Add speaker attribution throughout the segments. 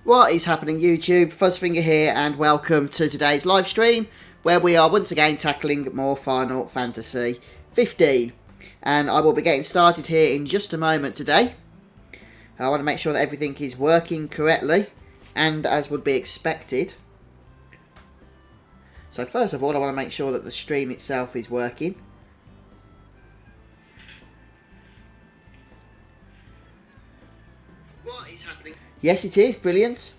Speaker 1: What is happening, YouTube? Fuzzfinger here, and welcome to today's live stream where we are once again tackling more Final Fantasy 15. And I will be getting started here in just a moment today. I want to make sure that everything is working correctly and as would be expected. So first of all, I want to make sure that the stream itself is working. What is happening? Yes, it is. Brilliant.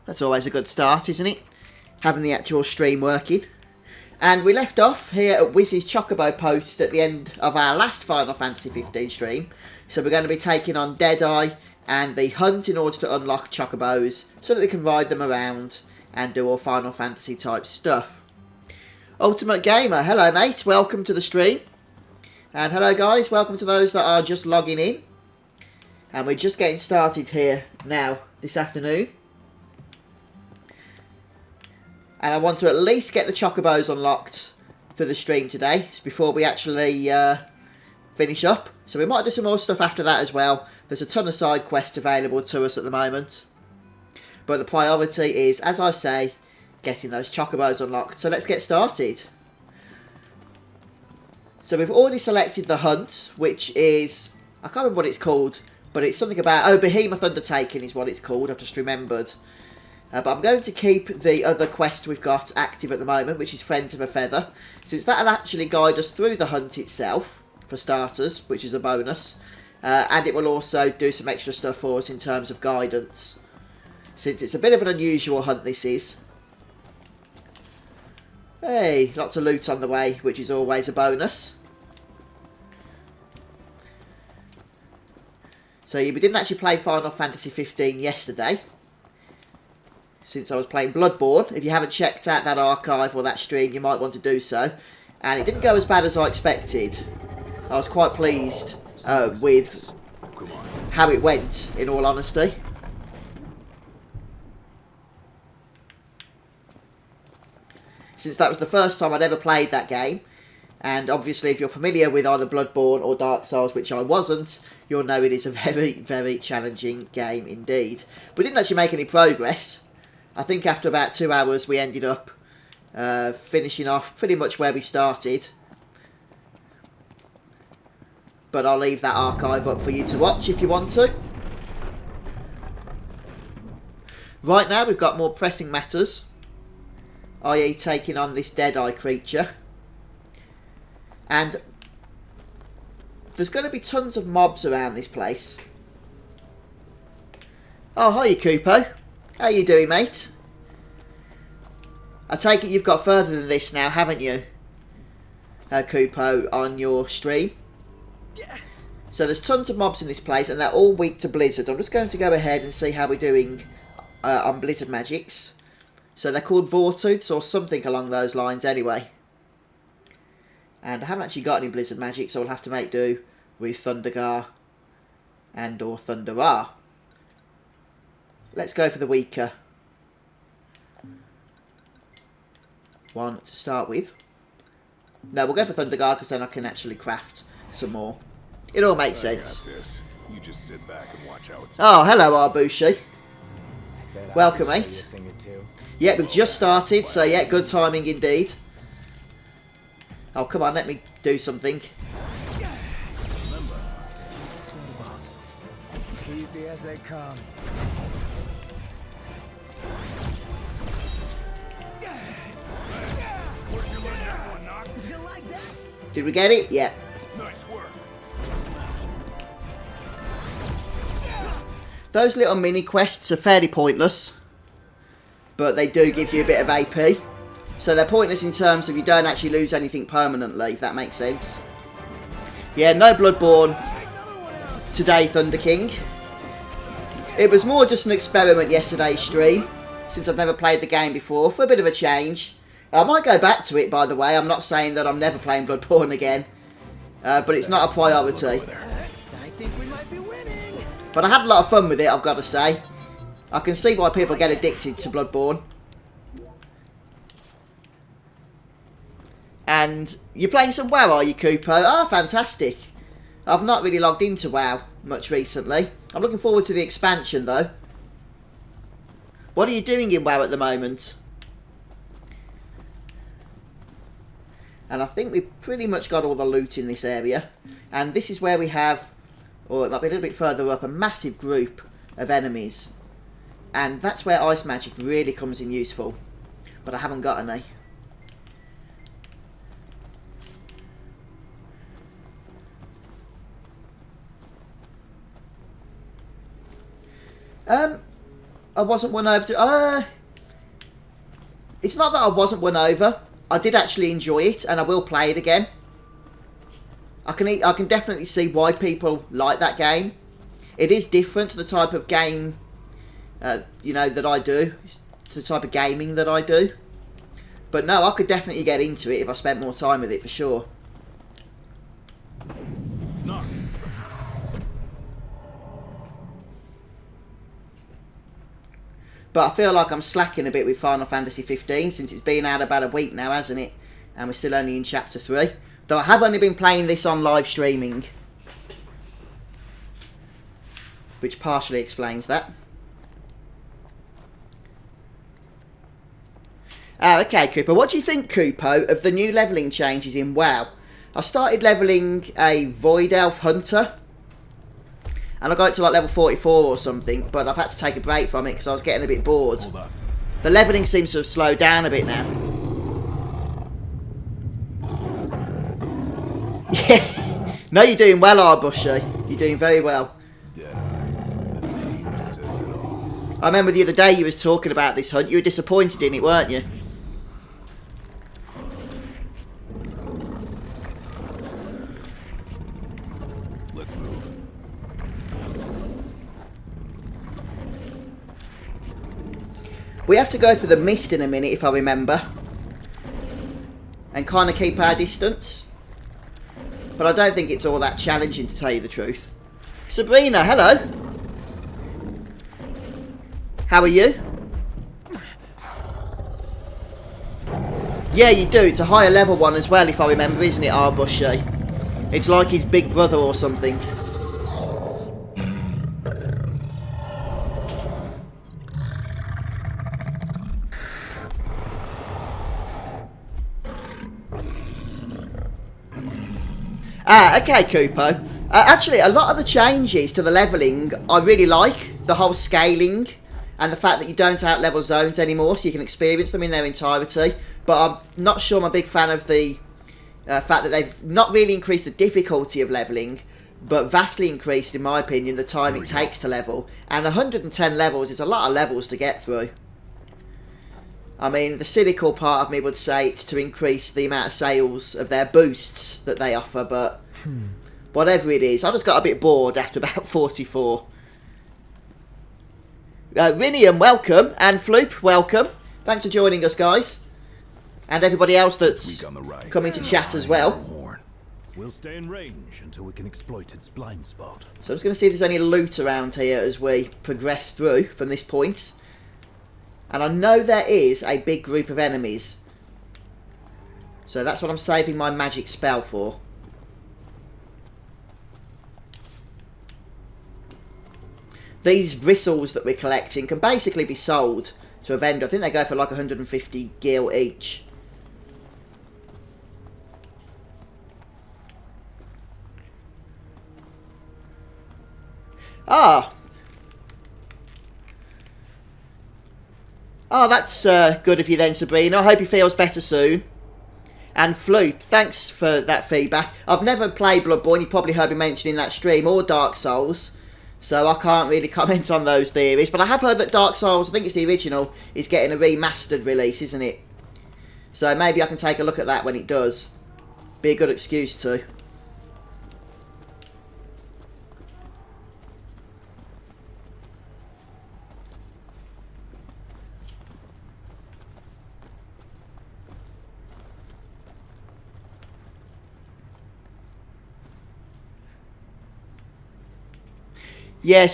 Speaker 1: That's always a good start, isn't it? Having the actual stream working. And we left off here at Wiz's Chocobo post at the end of our last Final Fantasy 15 stream. So we're going to be taking on Deadeye and the hunt in order to unlock Chocobos so that we can ride them around and do all Final Fantasy type stuff. Ultimate Gamer, hello mate, welcome to the stream. And hello guys, welcome to those that are just logging in. And we're just getting started here now, this afternoon. And I want to at least get the Chocobos unlocked for the stream today, before we actually finish up. So we might do some more stuff after that as well. There's a ton of side quests available to us at the moment. But the priority is, as I say, getting those Chocobos unlocked. So let's get started. So we've already selected the hunt, which is, I can't remember what it's called. But it's something about, oh, behemoth undertaking is what it's called, I've just remembered. But I'm going to keep the other quest we've got active at the moment, which is Friends of a Feather, since that'll actually guide us through the hunt itself, for starters, which is a bonus. And it will also do some extra stuff for us in terms of guidance, since it's a bit of an unusual hunt this is. Hey, lots of loot on the way, which is always a bonus. So we didn't actually play Final Fantasy 15 yesterday, since I was playing Bloodborne. If you haven't checked out that archive or that stream, you might want to do so. And it didn't go as bad as I expected. I was quite pleased with how it went, in all honesty. Since that was the first time I'd ever played that game. And obviously, if you're familiar with either Bloodborne or Dark Souls, which I wasn't, you'll know it is a very, very challenging game indeed. We didn't actually make any progress. I think after about 2 hours, we ended up finishing off pretty much where we started. But I'll leave that archive up for you to watch if you want to. Right now, we've got more pressing matters, i.e. taking on this Deadeye creature. And there's going to be tons of mobs around this place. Oh, hiya, Chocobo. How you doing, mate? I take it you've got further than this now, haven't you, Chocobo, on your stream? So there's tons of mobs in this place, and they're all weak to Blizzard. I'm just going to go ahead and see how we're doing on Blizzard magics. So they're called Vortooths, or something along those lines anyway. And I haven't actually got any Blizzard magic, so we'll have to make do with Thundergar and or Thunderar. Let's go for the weaker one to start with. No, we'll go for Thundergar because then I can actually craft some more. It all makes sense.
Speaker 2: You just sit back and watch how it's
Speaker 1: oh, hello, Arbushi. Welcome, mate. Yeah, we've just started, so yeah, good timing indeed. Oh, come on, let me do something.
Speaker 3: Easy as they come.
Speaker 1: Did we get it? Yeah.
Speaker 2: nice work.
Speaker 1: Those little mini quests are fairly pointless, but they do give you a bit of AP. So they're pointless in terms of you don't actually lose anything permanently, if that makes sense. Yeah, no Bloodborne today, Thunder King. It was more just an experiment yesterday's stream, since I've never played the game before, for a bit of a change. I might go back to it, by the way. I'm not saying that I'm never playing Bloodborne again, but it's not a priority.
Speaker 3: I think we might be winning.
Speaker 1: But I had a lot of fun with it, I've got to say. I can see why people get addicted to Bloodborne. And you're playing some WoW, are you, Chocobo? Ah, fantastic. I've not really logged into WoW much recently. I'm looking forward to the expansion, though. What are you doing in WoW at the moment? And I think we've pretty much got all the loot in this area. And this is where we have, or it might be a little bit further up, a massive group of enemies. And that's where ice magic really comes in useful. But I haven't got any. I wasn't won over to... it's not that I wasn't won over. I did actually enjoy it, and I will play it again. I can definitely see why people like that game. It is different to the type of game, you know, that I do. To the type of gaming that I do. But no, I could definitely get into it if I spent more time with it, for sure.
Speaker 2: Knocked.
Speaker 1: But I feel like I'm slacking a bit with Final Fantasy 15 since it's been out about a week now, hasn't it? And we're still only in Chapter 3. Though I have only been playing this on live streaming. Which partially explains that. Okay, Cooper. What do you think, Coopo, of the new levelling changes in WoW? I started levelling a Void Elf Hunter. And I got it to like level 44 or something. But I've had to take a break from it because I was getting a bit bored.
Speaker 2: Hold up.
Speaker 1: The levelling seems to have slowed down a bit now. Yeah. No, you're doing well, Arbushy. You're doing very well.
Speaker 2: Deadeye. The name says it all.
Speaker 1: I remember the other day you was talking about this hunt. You were disappointed in it, weren't you?
Speaker 2: Let's move.
Speaker 1: We have to go through the mist in a minute, if I remember. And kind of keep our distance. But I don't think it's all that challenging, to tell you the truth. Sabrina, hello. How are you? Yeah, you do. It's a higher level one as well, if I remember, isn't it, Arbushy? It's like his big brother or something. Okay, Kupo. Actually, a lot of the changes to the levelling I really like. The whole scaling and the fact that you don't out-level zones anymore, so you can experience them in their entirety. But I'm not sure I'm a big fan of the fact that they've not really increased the difficulty of levelling, but vastly increased, in my opinion, the time it takes to level. And 110 levels is a lot of levels to get through. I mean, the cynical part of me would say it's to increase the amount of sales of their boosts that they offer, but whatever it is, I just got a bit bored after about 44. Rinium, welcome, and Floop, welcome. Thanks for joining us, guys. And everybody else that's coming to chat as well.
Speaker 2: We'll stay in range until we can exploit its blind spot.
Speaker 1: So I'm just going to see if there's any loot around here as we progress through from this point. And I know there is a big group of enemies. So that's what I'm saving my magic spell for. These bristles that we're collecting can basically be sold to a vendor. I think they go for like 150 gil each. Ah! Oh, that's good of you then, Sabrina. I hope he feels better soon. And Floop, thanks for that feedback. I've never played Bloodborne, you probably heard me mention in that stream, or Dark Souls. So I can't really comment on those theories. But I have heard that Dark Souls, I think it's the original, is getting a remastered release, isn't it? So maybe I can take a look at that when it does. Be a good excuse to. Yeah,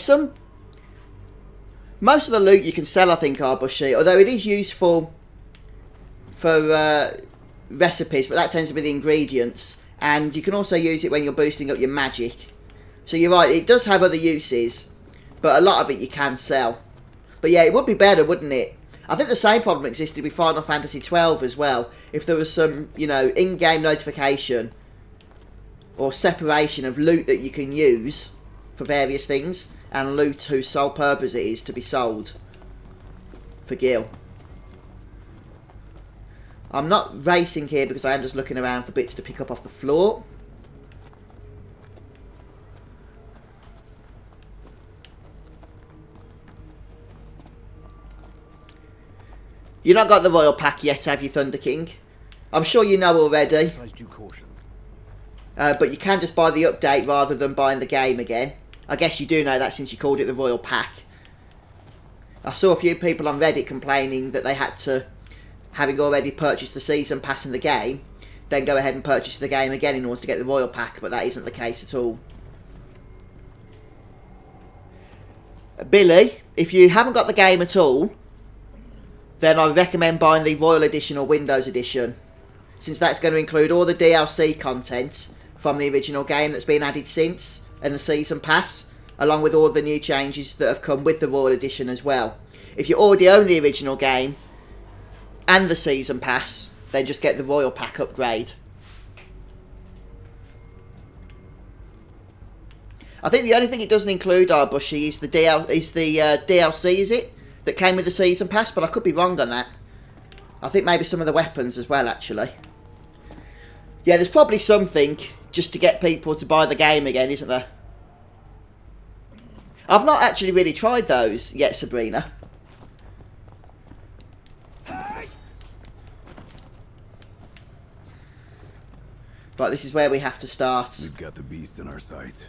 Speaker 1: most of the loot you can sell, I think, Arbushy, although it is useful for recipes, but that tends to be the ingredients, and you can also use it when you're boosting up your magic. So you're right, it does have other uses, but a lot of it you can sell. But yeah, it would be better, wouldn't it? I think the same problem existed with Final Fantasy XII as well. If there was some, you know, in-game notification or separation of loot that you can use for various things, and loot whose sole purpose it is to be sold for Gil. I'm not racing here because I am just looking around for bits to pick up off the floor. You've not got the Royal Pack yet, have you, Thunder King? I'm sure you know already. But you can just buy the update rather than buying the game again. I guess you do know that since you called it the Royal Pack. I saw a few people on Reddit complaining that they had to, having already purchased the Season Pass in the game, then go ahead and purchase the game again in order to get the Royal Pack, but that isn't the case at all. Billy, if you haven't got the game at all, then I recommend buying the Royal Edition or Windows Edition, since that's going to include all the DLC content from the original game that's been added since, and the Season Pass, along with all the new changes that have come with the Royal Edition as well. If you already own the original game and the Season Pass, then just get the Royal Pack upgrade. I think the only thing it doesn't include, Bushy, is the DLC, is it? That came with the Season Pass, but I could be wrong on that. I think maybe some of the weapons as well, actually. Yeah, there's probably something just to get people to buy the game again, isn't there? I've not actually really tried those yet, Sabrina. Right, this is where we have to start.
Speaker 2: We've got the beast in our sight.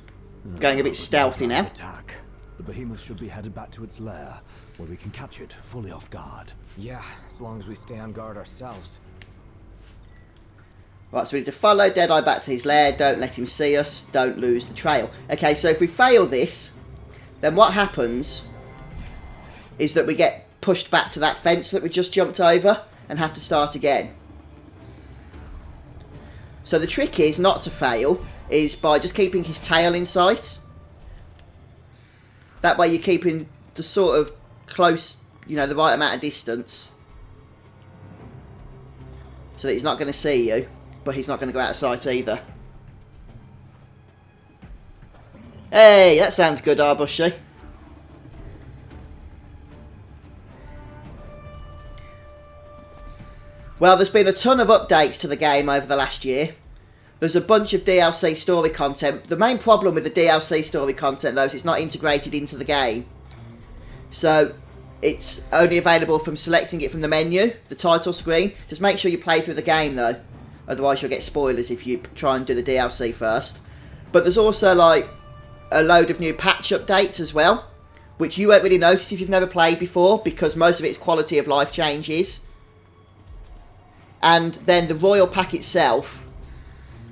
Speaker 1: Going a bit stealthy now.
Speaker 2: Attack. The behemoth should be headed back to its lair, where we can catch it fully off guard.
Speaker 3: Yeah, as long as we stay on guard ourselves.
Speaker 1: Right, so we need to follow Deadeye back to his lair, don't let him see us, don't lose the trail. Okay, so if we fail this, then what happens is that we get pushed back to that fence that we just jumped over and have to start again. So the trick is not to fail, is by just keeping his tail in sight. That way you're keeping the sort of close, you know, the right amount of distance, so that he's not going to see you, but he's not going to go out of sight either. Hey, that sounds good, Arbushy. Well, there's been a ton of updates to the game over the last year. There's a bunch of DLC story content. The main problem with the DLC story content, though, is it's not integrated into the game. So, it's only available from selecting it from the menu, the title screen. Just make sure you play through the game, though. Otherwise, you'll get spoilers if you try and do the DLC first. But there's also, like, a load of new patch updates as well, which you won't really notice if you've never played before, because most of it's quality of life changes. And then the Royal Pack itself,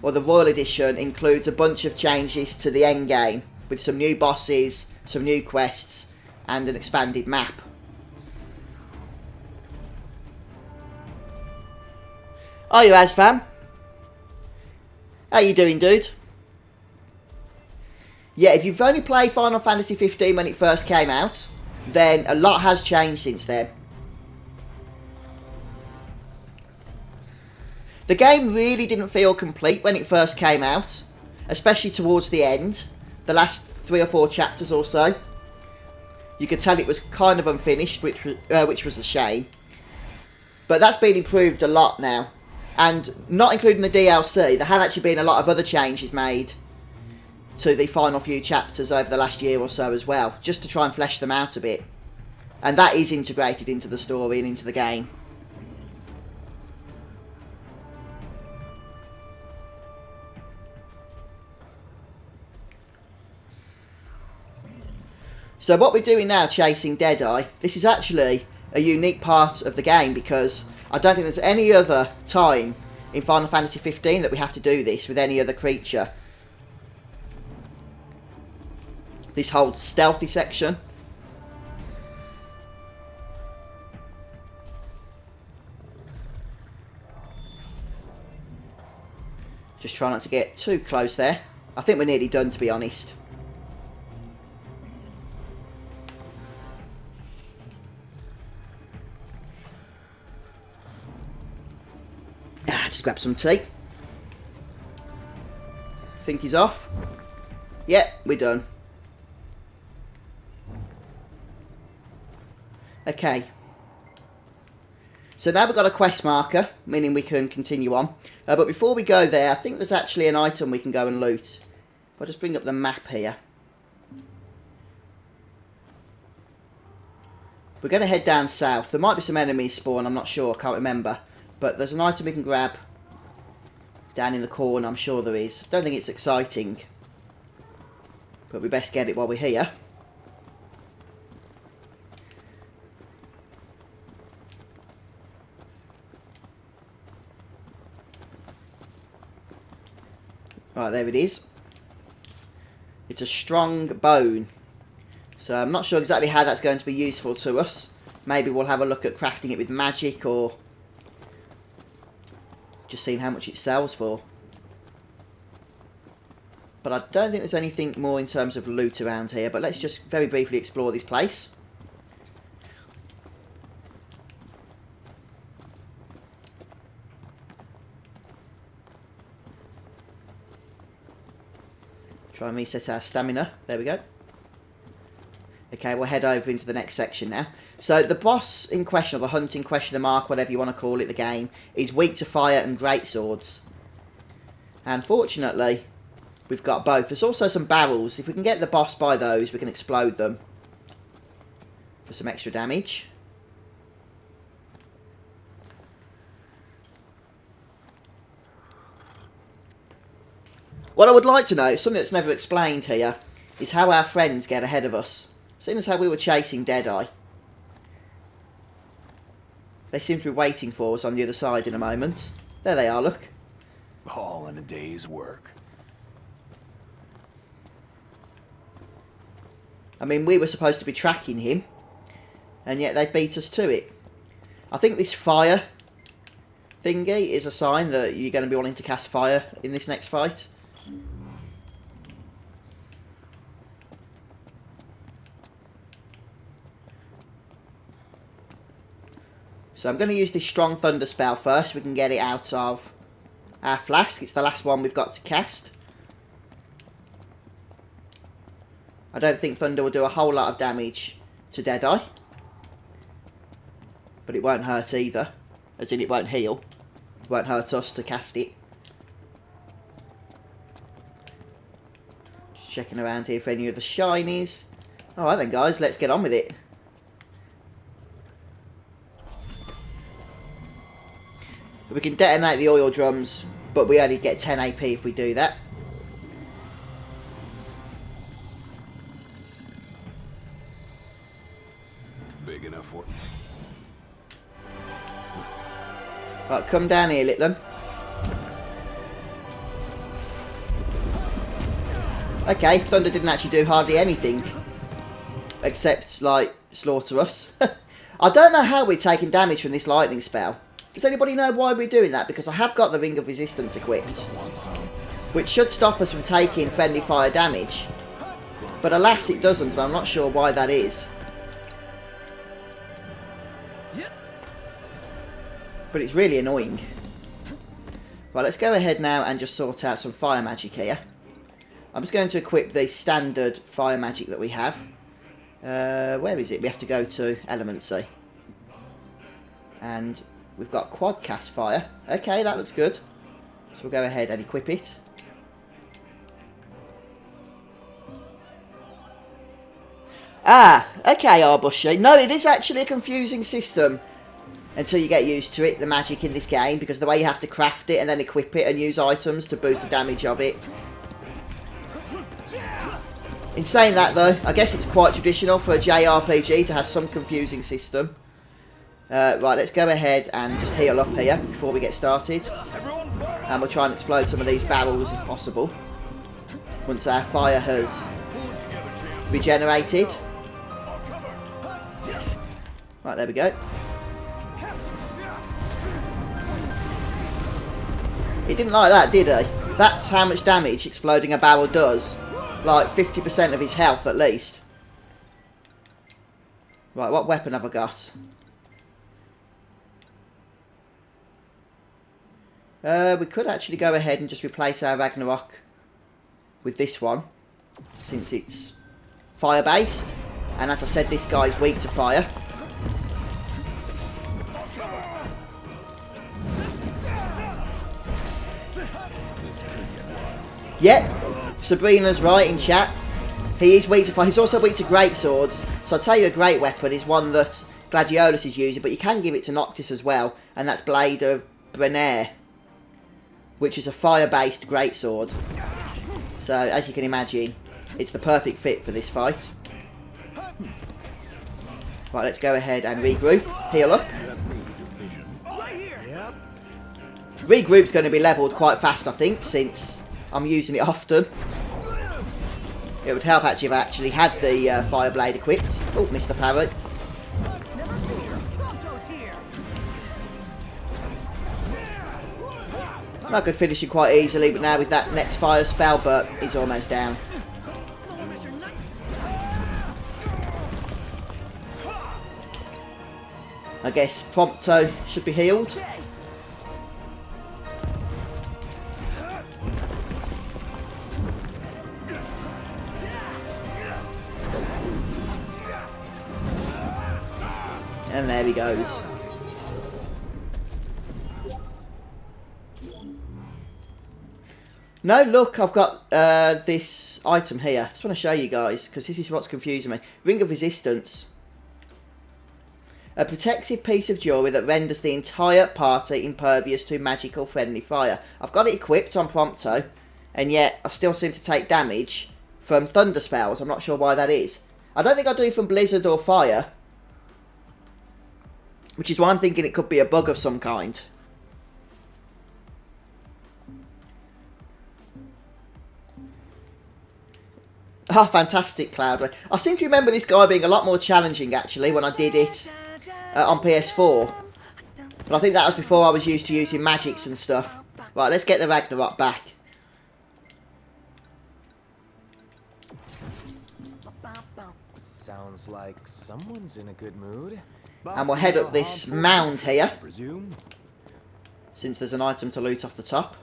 Speaker 1: or the Royal Edition, includes a bunch of changes to the endgame, with some new bosses, some new quests, and an expanded map. Are you Asfam? How you doing, dude? Yeah, if you've only played Final Fantasy 15 when it first came out, then a lot has changed since then. The game really didn't feel complete when it first came out, especially towards the end, the last 3 or 4 chapters or so. You could tell it was kind of unfinished, which was a shame. But that's been improved a lot now. And not including the DLC, there have actually been a lot of other changes made to the final few chapters over the last year or so as well, just to try and flesh them out a bit. And that is integrated into the story and into the game. So what we're doing now, chasing Deadeye, this is actually a unique part of the game, because I don't think there's any other time in Final Fantasy 15 that we have to do this with any other creature. This whole stealthy section. Just try not to get too close there. I think we're nearly done, to be honest. Just grab some tea. Think he's off? Yep, we're done. Okay. So now we've got a quest marker, meaning we can continue on. But before we go there, I think there's actually an item we can go and loot. I'll just bring up the map here. We're going to head down south. There might be some enemies spawn, I'm not sure, I can't remember. But there's an item we can grab down in the corner, I'm sure there is. Don't think it's exciting, but we best get it while we're here. Right, there it is. It's a strong bone. So I'm not sure exactly how that's going to be useful to us. Maybe we'll have a look at crafting it with magic, or just seeing how much it sells for. But I don't think there's anything more in terms of loot around here. But let's just very briefly explore this place. Try and reset our stamina. There we go. Okay, we'll head over into the next section now. So the boss in question, or the hunt in question, the mark, whatever you want to call it, the game, is weak to fire and greatswords. And fortunately, we've got both. There's also some barrels. If we can get the boss by those, we can explode them for some extra damage. What I would like to know, something that's never explained here, is how our friends get ahead of us. Seeing as how we were chasing Deadeye, they seem to be waiting for us on the other side in a moment. There they are, look.
Speaker 2: All in a day's work.
Speaker 1: I mean, we were supposed to be tracking him, and yet they beat us to it. I think this fire thingy is a sign that you're going to be wanting to cast fire in this next fight. So I'm going to use this strong thunder spell first so we can get it out of our flask. It's the last one we've got to cast. I don't think thunder will do a whole lot of damage to Deadeye, but it won't hurt either, as in it won't heal. It won't hurt us to cast it. Just checking around here for any of the shinies. Alright then guys, let's get on with it. We can detonate the oil drums, but we only get 10 AP if we do that.
Speaker 2: Big enough for...
Speaker 1: Right, come down here, Litland. Okay, thunder didn't actually do hardly anything, except, like, slaughter us. I don't know how we're taking damage from this lightning spell. Does anybody know why we're doing that? Because I have got the Ring of Resistance equipped, which should stop us from taking friendly fire damage. But alas, it doesn't, and I'm not sure why that is. But it's really annoying. Right, let's go ahead now and just sort out some fire magic here. I'm just going to equip the standard fire magic that we have. Where is it? We have to go to Elemency. And we've got quad cast fire. Okay, that looks good. So we'll go ahead and equip it. Ah, okay, Arbushy. No, it is actually a confusing system until you get used to it, the magic in this game, because the way you have to craft it and then equip it and use items to boost the damage of it. In saying that, though, I guess it's quite traditional for a JRPG to have some confusing system. Right, let's go ahead and just heal up here before we get started. And we'll try and explode some of these barrels if possible, once our fire has regenerated. Right, there we go. He didn't like that, did he? That's how much damage exploding a barrel does. Like 50% of his health at least. Right, what weapon have I got? We could actually go ahead and just replace our Ragnarok with this one, since it's fire-based. And as I said, this guy's weak to fire. Yep, Sabrina's right in chat. He is weak to fire. He's also weak to great swords. So I'll tell you a great weapon is one that Gladiolus is using, but you can give it to Noctis as well, and that's Blade of Brenner, which is a fire-based greatsword. So, as you can imagine, it's the perfect fit for this fight. Right, let's go ahead and regroup, heal up. Regroup's going to be levelled quite fast, I think, since I'm using it often. It would help actually if I actually had the fire blade equipped. Oh, missed the parry. I could finish it quite easily, but now with that next fire spell, but he's almost down. I guess Prompto should be healed. And there he goes. No, look, I've got this item here. Just want to show you guys, because this is what's confusing me. Ring of Resistance. A protective piece of jewellery that renders the entire party impervious to magical friendly fire. I've got it equipped on Prompto, and yet I still seem to take damage from thunder spells. I'm not sure why that is. I don't think I do from blizzard or fire, which is why I'm thinking it could be a bug of some kind. Ah, fantastic, Cloudway. I seem to remember this guy being a lot more challenging, actually, when I did it on PS4. But I think that was before I was used to using magics and stuff. Right, let's get the Ragnarok back.
Speaker 3: Sounds like someone's in a good mood.
Speaker 1: And we'll head up this mound here, since there's an item to loot off the top.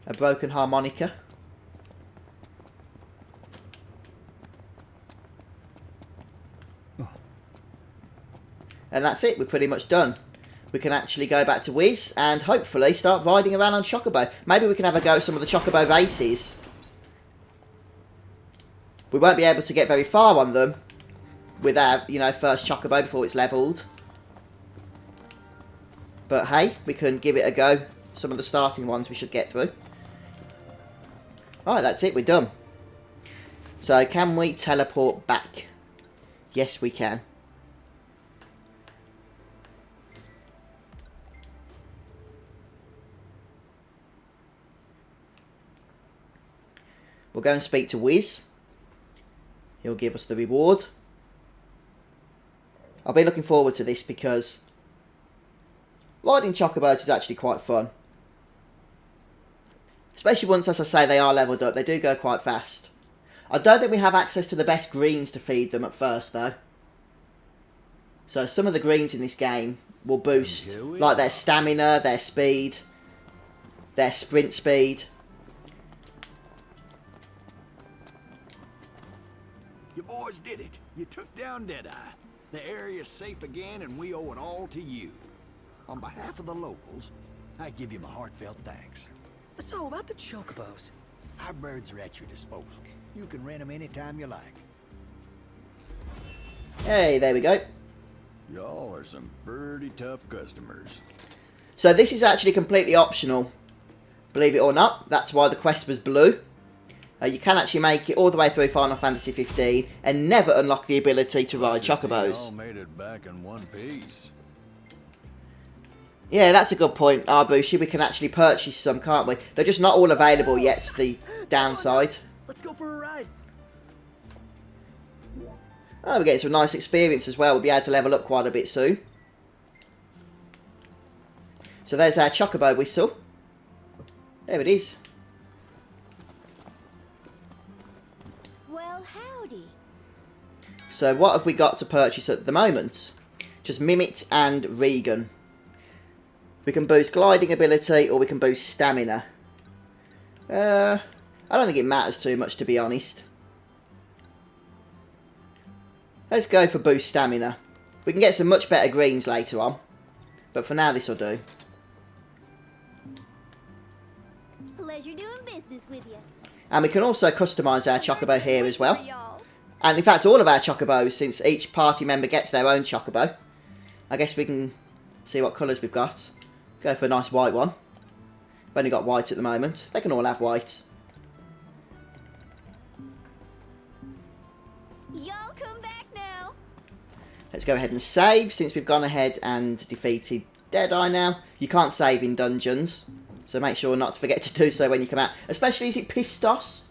Speaker 1: A broken harmonica. And that's it, we're pretty much done. We can actually go back to Wiz and hopefully start riding around on Chocobo. Maybe we can have a go at some of the Chocobo races. We won't be able to get very far on them with our, first Chocobo before it's levelled. But hey, we can give it a go. Some of the starting ones we should get through. Alright, that's it, we're done. So, can we teleport back? Yes, we can. We'll go and speak to Wiz. He'll give us the reward. I'll be looking forward to this because riding Chocobos is actually quite fun. Especially once, as I say, they are levelled up. They do go quite fast. I don't think we have access to the best greens to feed them at first, though. So some of the greens in this game will boost like their stamina, their speed, their sprint speed.
Speaker 4: You boys did it. You took down Deadeye. The area's safe again, and we owe it all to you. On behalf of the locals, I give you my heartfelt thanks.
Speaker 5: So, about the Chocobos.
Speaker 4: Our birds are at your disposal. You can rent them anytime you like.
Speaker 1: Hey, there we go.
Speaker 4: Y'all are some pretty tough customers.
Speaker 1: So this is actually completely optional. Believe it or not, that's why the quest was blue. You can actually make it all the way through Final Fantasy 15 and never unlock the ability to ride Chocobos.
Speaker 4: Y'all made it back in one piece.
Speaker 1: Yeah, that's a good point, Arbushi. We can actually purchase some, can't we? They're just not all available yet, the downside.
Speaker 5: Let's go for a ride.
Speaker 1: Oh, we're getting some nice experience as well. We'll be able to level up quite a bit soon. So there's our Chocobo whistle. There it is.
Speaker 6: Well, howdy.
Speaker 1: So what have we got to purchase at the moment? Just Mimit and Regan. We can boost gliding ability or we can boost stamina. I don't think it matters too much, to be honest. Let's go for boost stamina. We can get some much better greens later on. But for now, this will do.
Speaker 6: Pleasure doing business with you.
Speaker 1: And we can also customise our Chocobo here as well. And in fact, all of our Chocobos, since each party member gets their own Chocobo. I guess we can see what colours we've got. Go for a nice white one. We've only got white at the moment. They can all have white.
Speaker 6: Y'all come back now.
Speaker 1: Let's go ahead and save, since we've gone ahead and defeated Deadeye now. You can't save in dungeons, so make sure not to forget to do so when you come out. Especially, is it Pistos?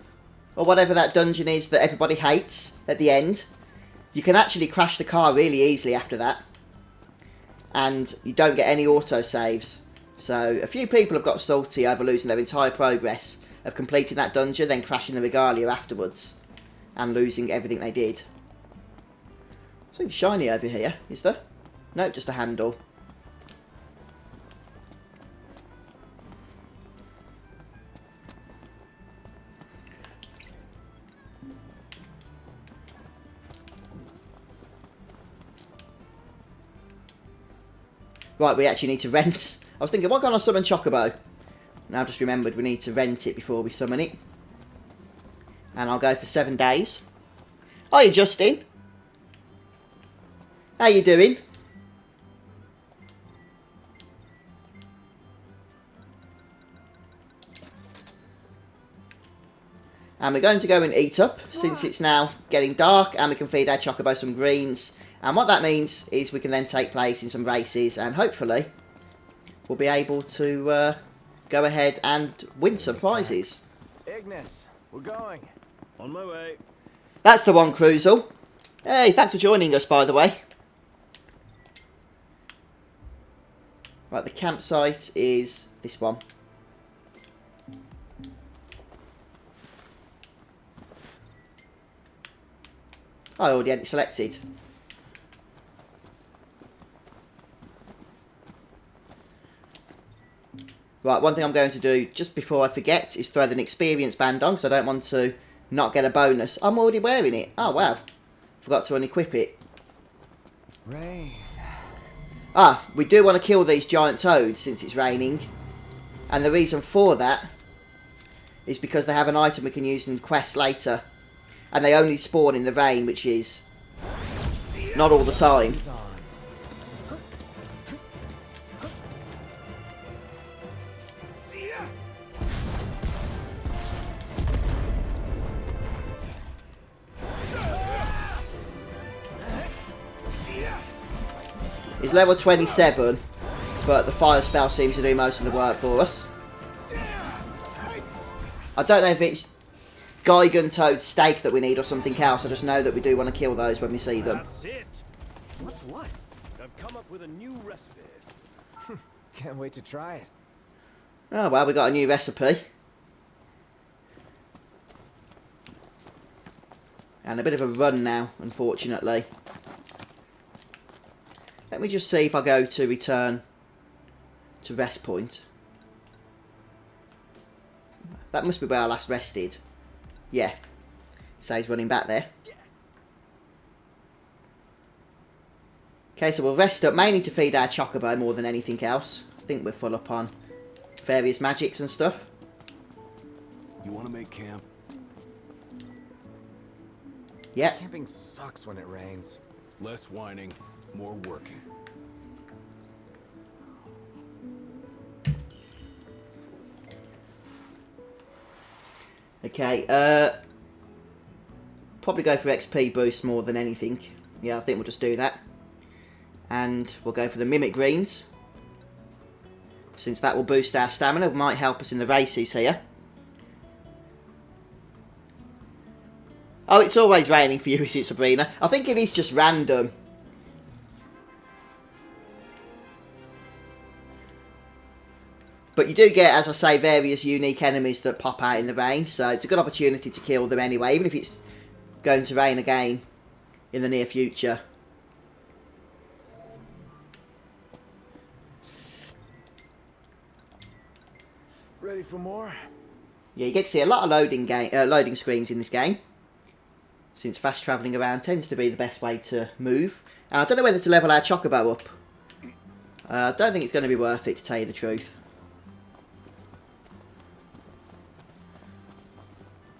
Speaker 1: Or whatever that dungeon is that everybody hates at the end. You can actually crash the car really easily after that. And you don't get any auto-saves. So, a few people have got salty over losing their entire progress of completing that dungeon, then crashing the regalia afterwards. And losing everything they did. Something shiny over here, is there? No, just a handle. Right, we actually need to rent. I was thinking, why can't I summon Chocobo? Now I've just remembered we need to rent it before we summon it. And I'll go for 7 days. Hiya, Justin. How you doing? And we're going to go and eat up, since it's now getting dark, and we can feed our Chocobo some greens. And what that means is we can then take place in some races, and hopefully we'll be able to go ahead and win some prizes.
Speaker 3: Ignis, we're going.
Speaker 2: On my way.
Speaker 1: That's the one, Cruzel. Hey, thanks for joining us, by the way. Right, the campsite is this one. I already had it selected. Right, one thing I'm going to do just before I forget is throw an experience band on, because I don't want to not get a bonus. I'm already wearing it. Oh, wow. Forgot to unequip it.
Speaker 3: Rain.
Speaker 1: Ah, we do want to kill these giant toads since it's raining. And the reason for that is because they have an item we can use in quests later. And they only spawn in the rain, which is not all the time. It's level 27, but the fire spell seems to do most of the work for us. I don't know if it's Gigan Toad steak that we need or something else. I just know that we do want to kill those when we see them.
Speaker 2: That's it.
Speaker 5: What's what?
Speaker 2: I've come up with a new recipe.
Speaker 3: Can't wait to try it.
Speaker 1: Oh well, we got a new recipe. And a bit of a run now, unfortunately. Let me just see if I go to return to rest point. That must be where I last rested. Yeah. So he's running back there. Okay, so we'll rest up mainly to feed our Chocobo more than anything else. I think we're full up on various magics and stuff.
Speaker 4: You want to make camp?
Speaker 1: Yep.
Speaker 3: Camping sucks when it rains.
Speaker 4: Less whining, more working.
Speaker 1: Okay, probably go for XP boost more than anything. Yeah, I think we'll just do that. And we'll go for the Mimic Greens. Since that will boost our stamina, it might help us in the races here. Oh, it's always raining for you, is it, Sabrina? I think it is just random. But you do get, as I say, various unique enemies that pop out in the rain, so it's a good opportunity to kill them anyway, even if it's going to rain again in the near future.
Speaker 3: ready for more?
Speaker 1: Yeah, you get to see a lot of loading screens in this game, since fast travelling around tends to be the best way to move. And I don't know whether to level our Chocobo up. I don't think it's going to be worth it, to tell you the truth.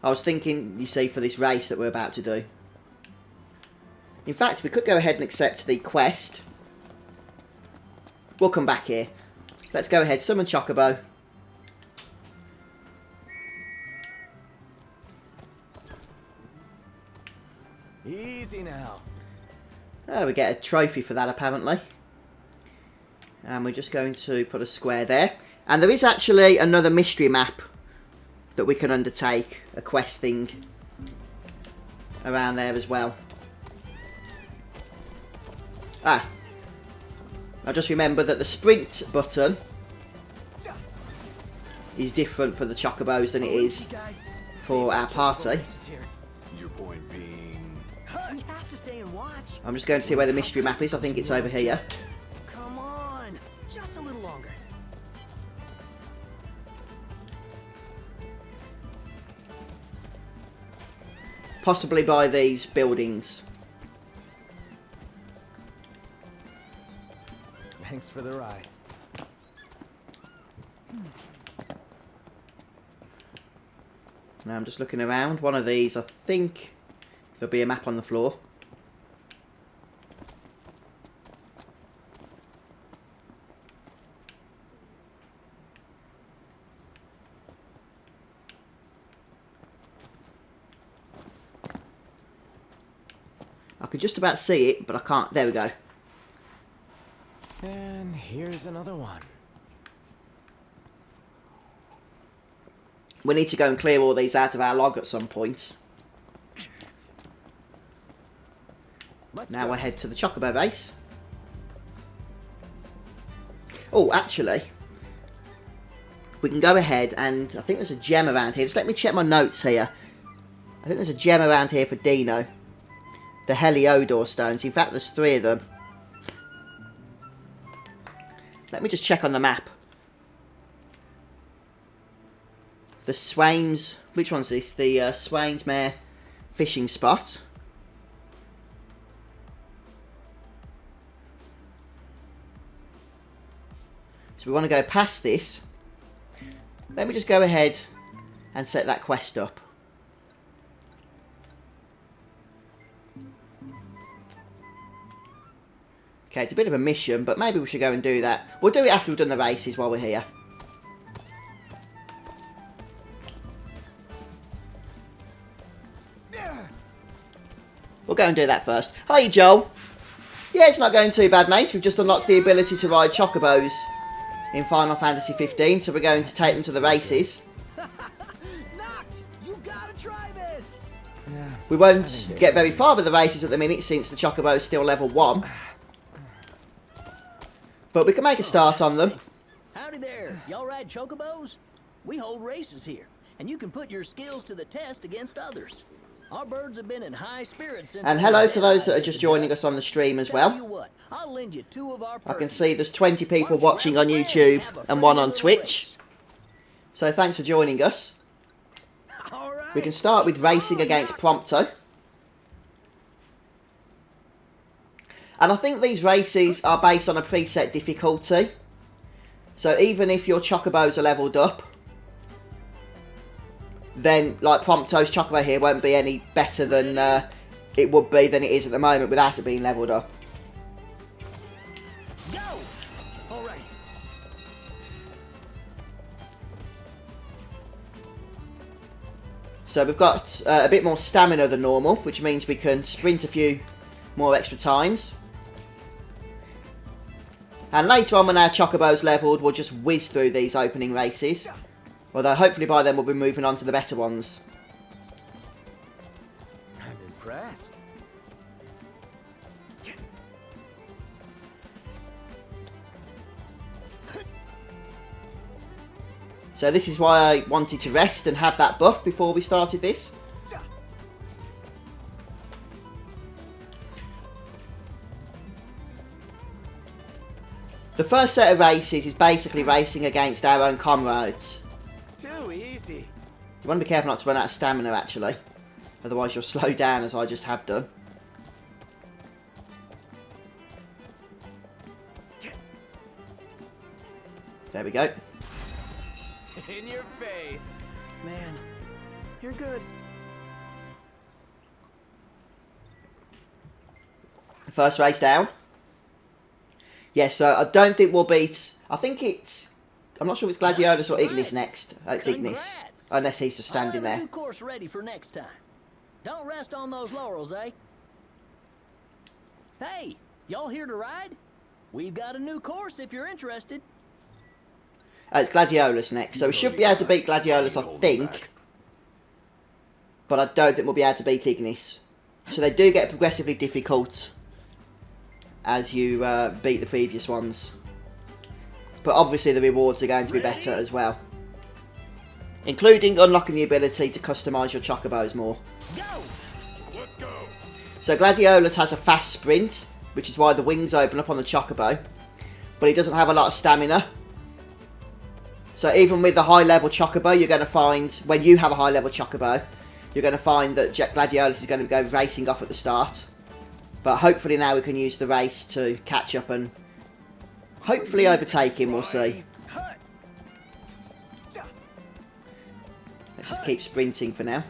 Speaker 1: I was thinking, you see, for this race that we're about to do. In fact, we could go ahead and accept the quest. We'll come back here. Let's go ahead, summon Chocobo.
Speaker 3: Easy now.
Speaker 1: Oh, we get a trophy for that, apparently. And we're just going to put a square there. And there is actually another mystery map that we can undertake, a quest thing around there as well. Ah, I just remember that the sprint button is different for the Chocobos than it is for our party.
Speaker 4: Your point being...
Speaker 5: We have to stay and watch.
Speaker 1: I'm just going to see where the mystery map is. I think it's over here.
Speaker 5: Come on, just a little longer.
Speaker 1: Possibly by these buildings.
Speaker 3: Thanks for the ride.
Speaker 1: Now I'm just looking around. One of these, I think there'll be a map on the floor. I could just about see it, but I can't. There we go.
Speaker 3: And here's another one.
Speaker 1: We need to go and clear all these out of our log at some point. Now we'll head to the Chocobo base. Oh, actually, we can go ahead and I think there's a gem around here. Just let me check my notes here. I think there's a gem around here for Dino. The Heliodor stones. In fact, there's 3 of them. Let me just check on the map. The Swains... Which one's this? The Swainsmere fishing spot. So we want to go past this. Let me just go ahead and set that quest up. Okay, it's a bit of a mission, but maybe we should go and do that. We'll do it after we've done the races while we're here. We'll go and do that first. Hi, Joel. Yeah, it's not going too bad, mate. We've just unlocked the ability to ride Chocobos in Final Fantasy 15, so we're going to take them to the races.
Speaker 5: Knocked! You gotta try this!
Speaker 1: We won't get very far with the races at the minute, since the Chocobo is still level 1. But we can make a start on them.
Speaker 7: Howdy there. Y'all ride Chocobos? We hold races here, and you can put your skills to the test against others. Our birds have been in high spirits since...
Speaker 1: And hello to those that are just joining us on the stream as
Speaker 7: Tell you
Speaker 1: well.
Speaker 7: what, I'll lend you 2 of our
Speaker 1: I can
Speaker 7: purses.
Speaker 1: see there's 20 people
Speaker 7: Why don't you
Speaker 1: watching
Speaker 7: grab
Speaker 1: on
Speaker 7: a friend
Speaker 1: YouTube
Speaker 7: have a
Speaker 1: and 1 on
Speaker 7: friendly
Speaker 1: Twitch.
Speaker 7: race?
Speaker 1: So thanks for joining us.
Speaker 5: All right.
Speaker 1: We can start with racing against Prompto. And I think these races are based on a preset difficulty. So even if your Chocobos are leveled up, then like Prompto's Chocobo here won't be any better than it would be than it is at the moment without it being leveled up.
Speaker 5: Go! All right.
Speaker 1: So we've got a bit more stamina than normal, which means we can sprint a few more extra times. And later on when our Chocobo's leveled, we'll just whiz through these opening races. Although hopefully by then we'll be moving on to the better ones.
Speaker 3: I'm impressed.
Speaker 1: So this is why I wanted to rest and have that buff before we started this. The first set of races is basically racing against our own comrades.
Speaker 3: too easy.
Speaker 1: You want to be careful not to run out of stamina, actually. Otherwise you'll slow down, as I just have done. There we go.
Speaker 3: In your face.
Speaker 5: Man, you're good.
Speaker 1: First race down. Yeah, so I don't think we'll beat... I think it's... I'm not sure if it's Gladiolus or Ignis next. It's Ignis.
Speaker 7: Congrats.
Speaker 1: Unless he's just standing
Speaker 7: I'll have a
Speaker 1: there.
Speaker 7: new course ready for next time. Don't rest on those laurels, eh? Hey, y'all here to ride? We've got a new course if you're interested.
Speaker 1: It's Gladiolus next. So we should be able to beat Gladiolus, I think. But I don't think we'll be able to beat Ignis. So they do get progressively difficult as you beat the previous ones. But obviously the rewards are going to be better as well. Including unlocking the ability to customise your Chocobos more.
Speaker 7: Go!
Speaker 4: Let's go.
Speaker 1: So Gladiolus has a fast sprint, which is why the wings open up on the Chocobo. But he doesn't have a lot of stamina. So even with the high level Chocobo, you're going to find, when you have a high level Chocobo, you're going to find that Gladiolus is going to go racing off at the start. But hopefully now we can use the race to catch up and hopefully overtake him, we'll see. Let's just keep sprinting for now.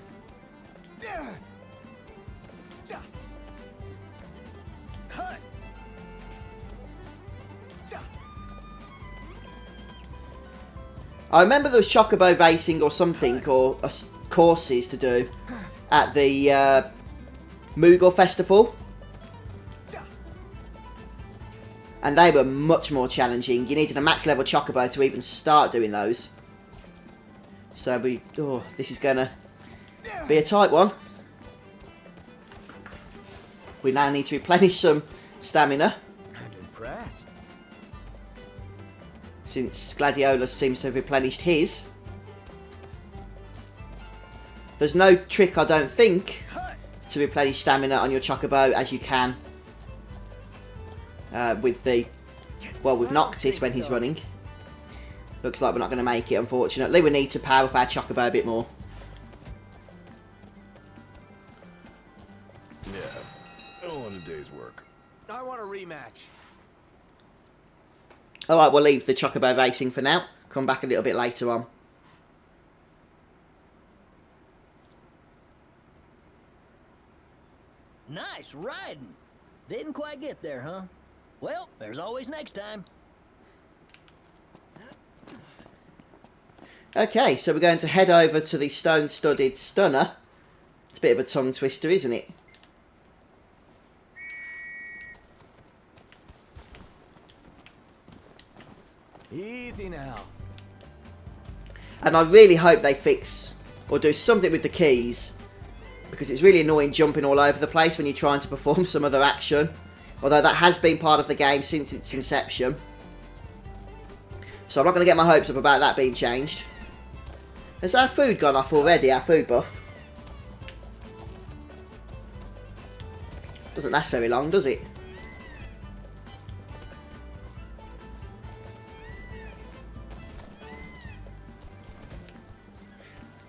Speaker 1: I remember there was Chocobo racing or something, or courses to do at the Moogle Festival. And they were much more challenging. You needed a max level Chocobo to even start doing those. So this is going to be a tight one. We now need to replenish some stamina.
Speaker 3: I'm impressed.
Speaker 1: Since Gladiolus seems to have replenished his. There's no trick, I don't think, to replenish stamina on your Chocobo as you can with Noctis when he's running. Looks like we're not going to make it, unfortunately. We need to power up our Chocobo a bit more.
Speaker 4: Yeah, I want a day's work.
Speaker 3: I want a rematch.
Speaker 1: Alright, we'll leave the Chocobo racing for now. Come back a little bit later on.
Speaker 7: Nice riding. Didn't quite get there, huh? Well, there's always next time.
Speaker 1: Okay, so we're going to head over to the stone-studded stunner. It's a bit of a tongue twister, isn't it?
Speaker 3: Easy now.
Speaker 1: And I really hope they fix or do something with the keys, because it's really annoying jumping all over the place when you're trying to perform some other action. Although that has been part of the game since its inception. So I'm not going to get my hopes up about that being changed. Has our food gone off already, our food buff? Doesn't last very long, does it?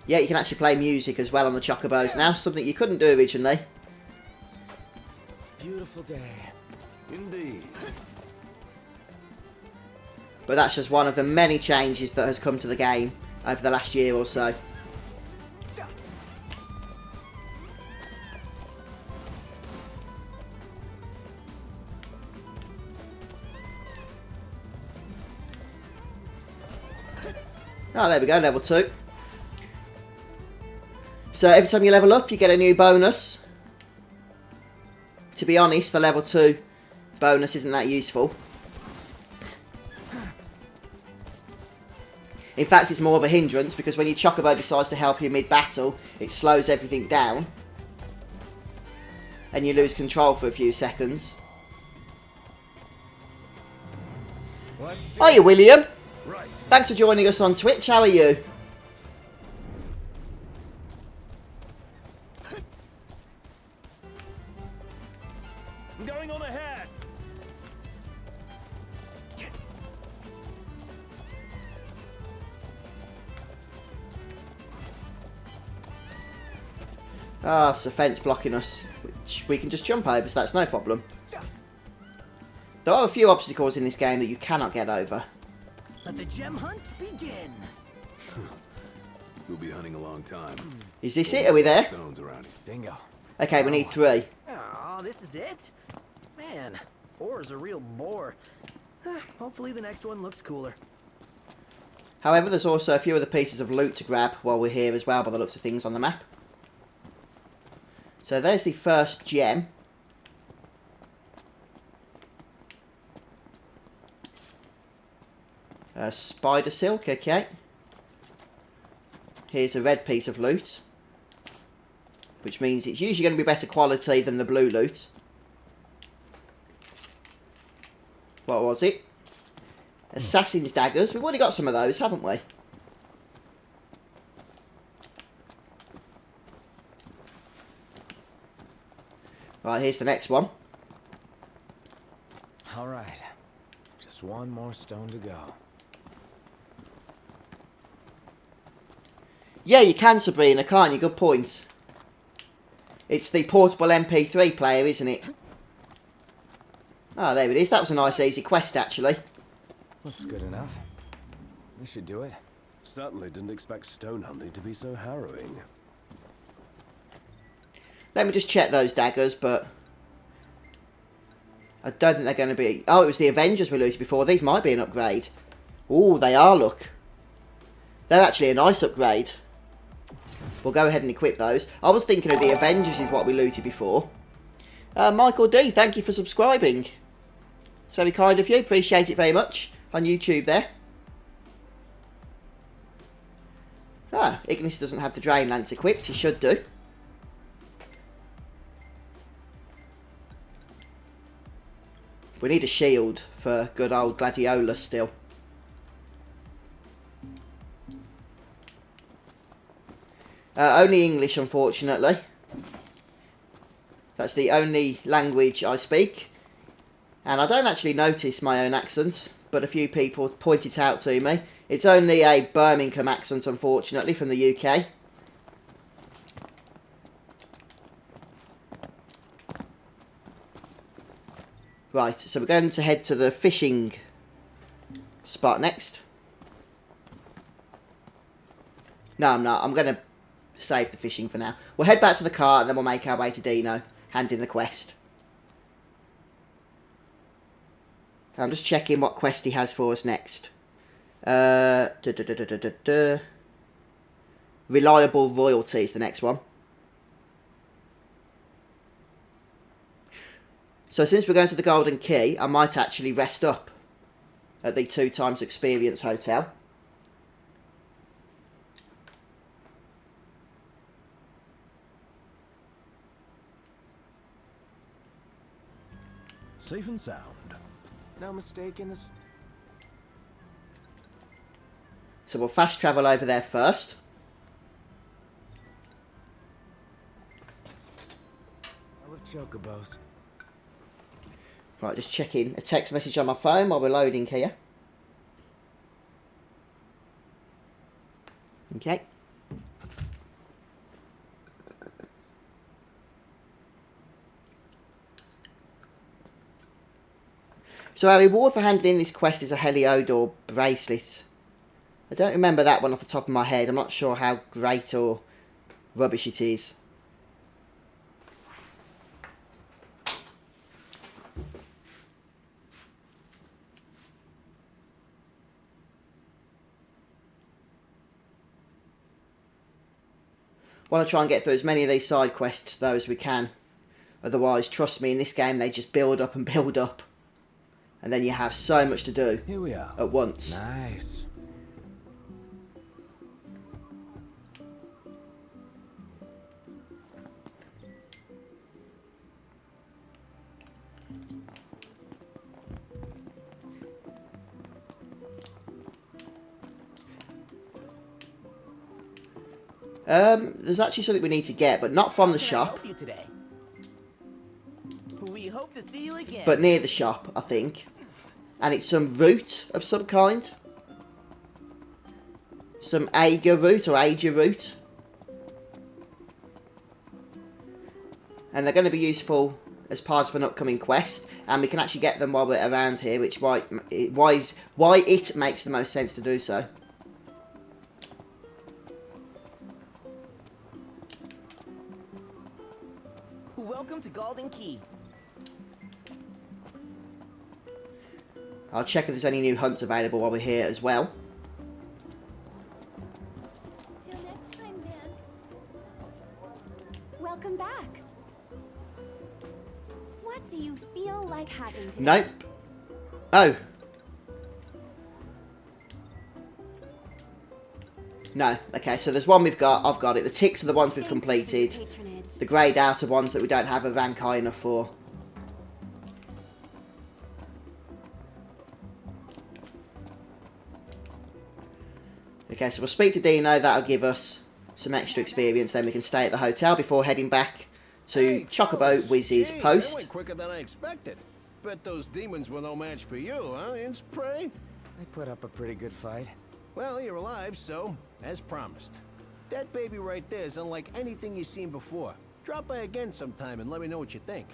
Speaker 1: Yeah, you can actually play music as well on the Chocobos now, something you couldn't do originally.
Speaker 3: Beautiful day.
Speaker 4: Indeed.
Speaker 1: But that's just one of the many changes that has come to the game over the last year or so. Oh, there we go, level 2. So every time you level up, you get a new bonus. To be honest, the level 2 bonus isn't that useful. In fact, it's more of a hindrance, because when your Chocobo decides to help you mid-battle, it slows everything down. And you lose control for a few seconds. Hiya, William.
Speaker 4: Right.
Speaker 1: Thanks for joining us on Twitch. How are you?
Speaker 3: I'm going on ahead.
Speaker 1: Ah, there's a fence blocking us, which we can just jump over, so that's no problem. There are a few obstacles in this game that you cannot get over.
Speaker 5: Let the gem hunt begin.
Speaker 2: We'll be hunting a long time.
Speaker 1: Is this it? Are we there?
Speaker 2: Stones around it.
Speaker 3: Bingo.
Speaker 1: Okay, we need 3.
Speaker 5: Oh, this is it? Man, ore's a real bore. Hopefully the next one looks cooler.
Speaker 1: However, there's also a few other pieces of loot to grab while we're here as well, by the looks of things on the map. So there's the first gem. Spider silk, okay. Here's a red piece of loot, which means it's usually going to be better quality than the blue loot. What was it? Assassin's daggers. We've already got some of those, haven't we? Right, here's the next one.
Speaker 3: All right. Just one more stone to go.
Speaker 1: Yeah, you can, Sabrina, can't you? Good point. It's the portable MP3 player, isn't it? Oh, there it is. That was a nice, easy quest, actually.
Speaker 3: Looks good enough. This should do it.
Speaker 2: Certainly didn't expect stone hunting to be so harrowing.
Speaker 1: Let me just check those daggers, but I don't think they're going to be... Oh, it was the Avengers we looted before. These might be an upgrade. Ooh, they are, look. They're actually a nice upgrade. We'll go ahead and equip those. I was thinking of the Avengers is what we looted before. Michael D, thank you for subscribing. It's very kind of you. Appreciate it very much. On YouTube there. Ah, Ignis doesn't have the Drain Lance equipped. He should do. We need a shield for good old Gladiolus still. Only English, unfortunately. That's the only language I speak. And I don't actually notice my own accent, but a few people point it out to me. It's only a Birmingham accent, unfortunately, from the UK. Right, so we're going to head to the fishing spot next. No, I'm not. I'm going to save the fishing for now. We'll head back to the car and then we'll make our way to Dino, hand in the quest. I'm just checking what quest he has for us next. Reliable Royalty is the next one. So since we're going to the Golden Key, I might actually rest up at the 2x Experience Hotel.
Speaker 2: Safe and sound.
Speaker 3: No mistake in this.
Speaker 1: So we'll fast travel over there first.
Speaker 3: I love Chocobos.
Speaker 1: Right, just checking a text message on my phone while we're loading here. Okay. So our reward for handling this quest is a Heliodor bracelet. I don't remember that one off the top of my head. I'm not sure how great or rubbish it is. Want to try and get through as many of these side quests though as we can. Otherwise, trust me, in this game they just build up and build up. And then you have so much to do
Speaker 2: Here we are.
Speaker 1: at once.
Speaker 3: Nice.
Speaker 1: There's actually something we need to get, but not from the shop,
Speaker 5: Help you today. We hope to see you again.
Speaker 1: but near the shop, I think. And it's some root of some kind. Some Ager root or Ager root. And they're going to be useful as part of an upcoming quest. And we can actually get them while we're around here, which why it makes the most sense to do so.
Speaker 5: Welcome to Golden Key.
Speaker 1: I'll check if there's any new hunts available while we're here as well.
Speaker 6: Till next time, then. Welcome back. What do you feel like having today?
Speaker 1: Nope. Oh. No. Okay, so there's one we've got. I've got it. The ticks are the ones we've completed. The greyed out are ones that we don't have a rank high enough for. Okay, so we'll speak to Dino. That'll give us some extra experience. Then we can stay at the hotel before heading back to Chocobo Wiz's post.
Speaker 8: That went quicker than I expected. Bet those demons were no match for you, huh, Inch Prey?
Speaker 3: They put up a pretty good fight.
Speaker 8: Well, you're alive, so, as promised. That baby right there is unlike anything you've seen before. Drop by again sometime and let me know what you think.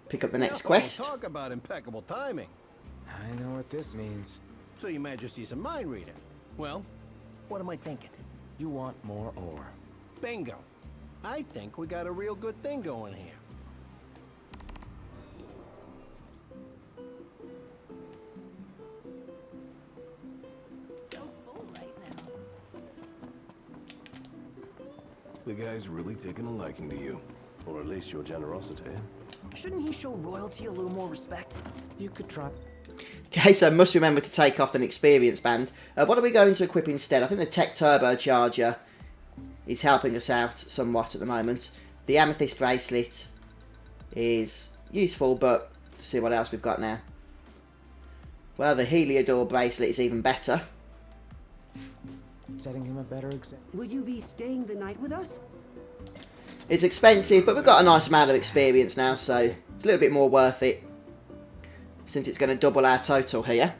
Speaker 1: Pick up the next
Speaker 8: Now,
Speaker 1: quest.
Speaker 8: Talk about impeccable timing.
Speaker 3: I know what this means.
Speaker 8: So your Majesty's a mind reader. Well, what am I thinking?
Speaker 3: You want more ore.
Speaker 8: Bingo. I think we got a real good thing going here.
Speaker 6: So full right now.
Speaker 9: The guy's really taken a liking to you.
Speaker 2: Or at least your generosity.
Speaker 5: Shouldn't he show royalty a little more respect?
Speaker 3: You could try.
Speaker 1: Okay, so must remember to take off an experience band. What are we going to equip instead? I think the Tech Turbocharger is helping us out somewhat at the moment. The Amethyst Bracelet is useful, but let's see what else we've got now. Well, the Heliodor Bracelet is even better.
Speaker 3: Setting him a better example.
Speaker 10: Will you be staying the night with us?
Speaker 1: It's expensive, but we've got a nice amount of experience now, so it's a little bit more worth it. Since it's going to double our total here.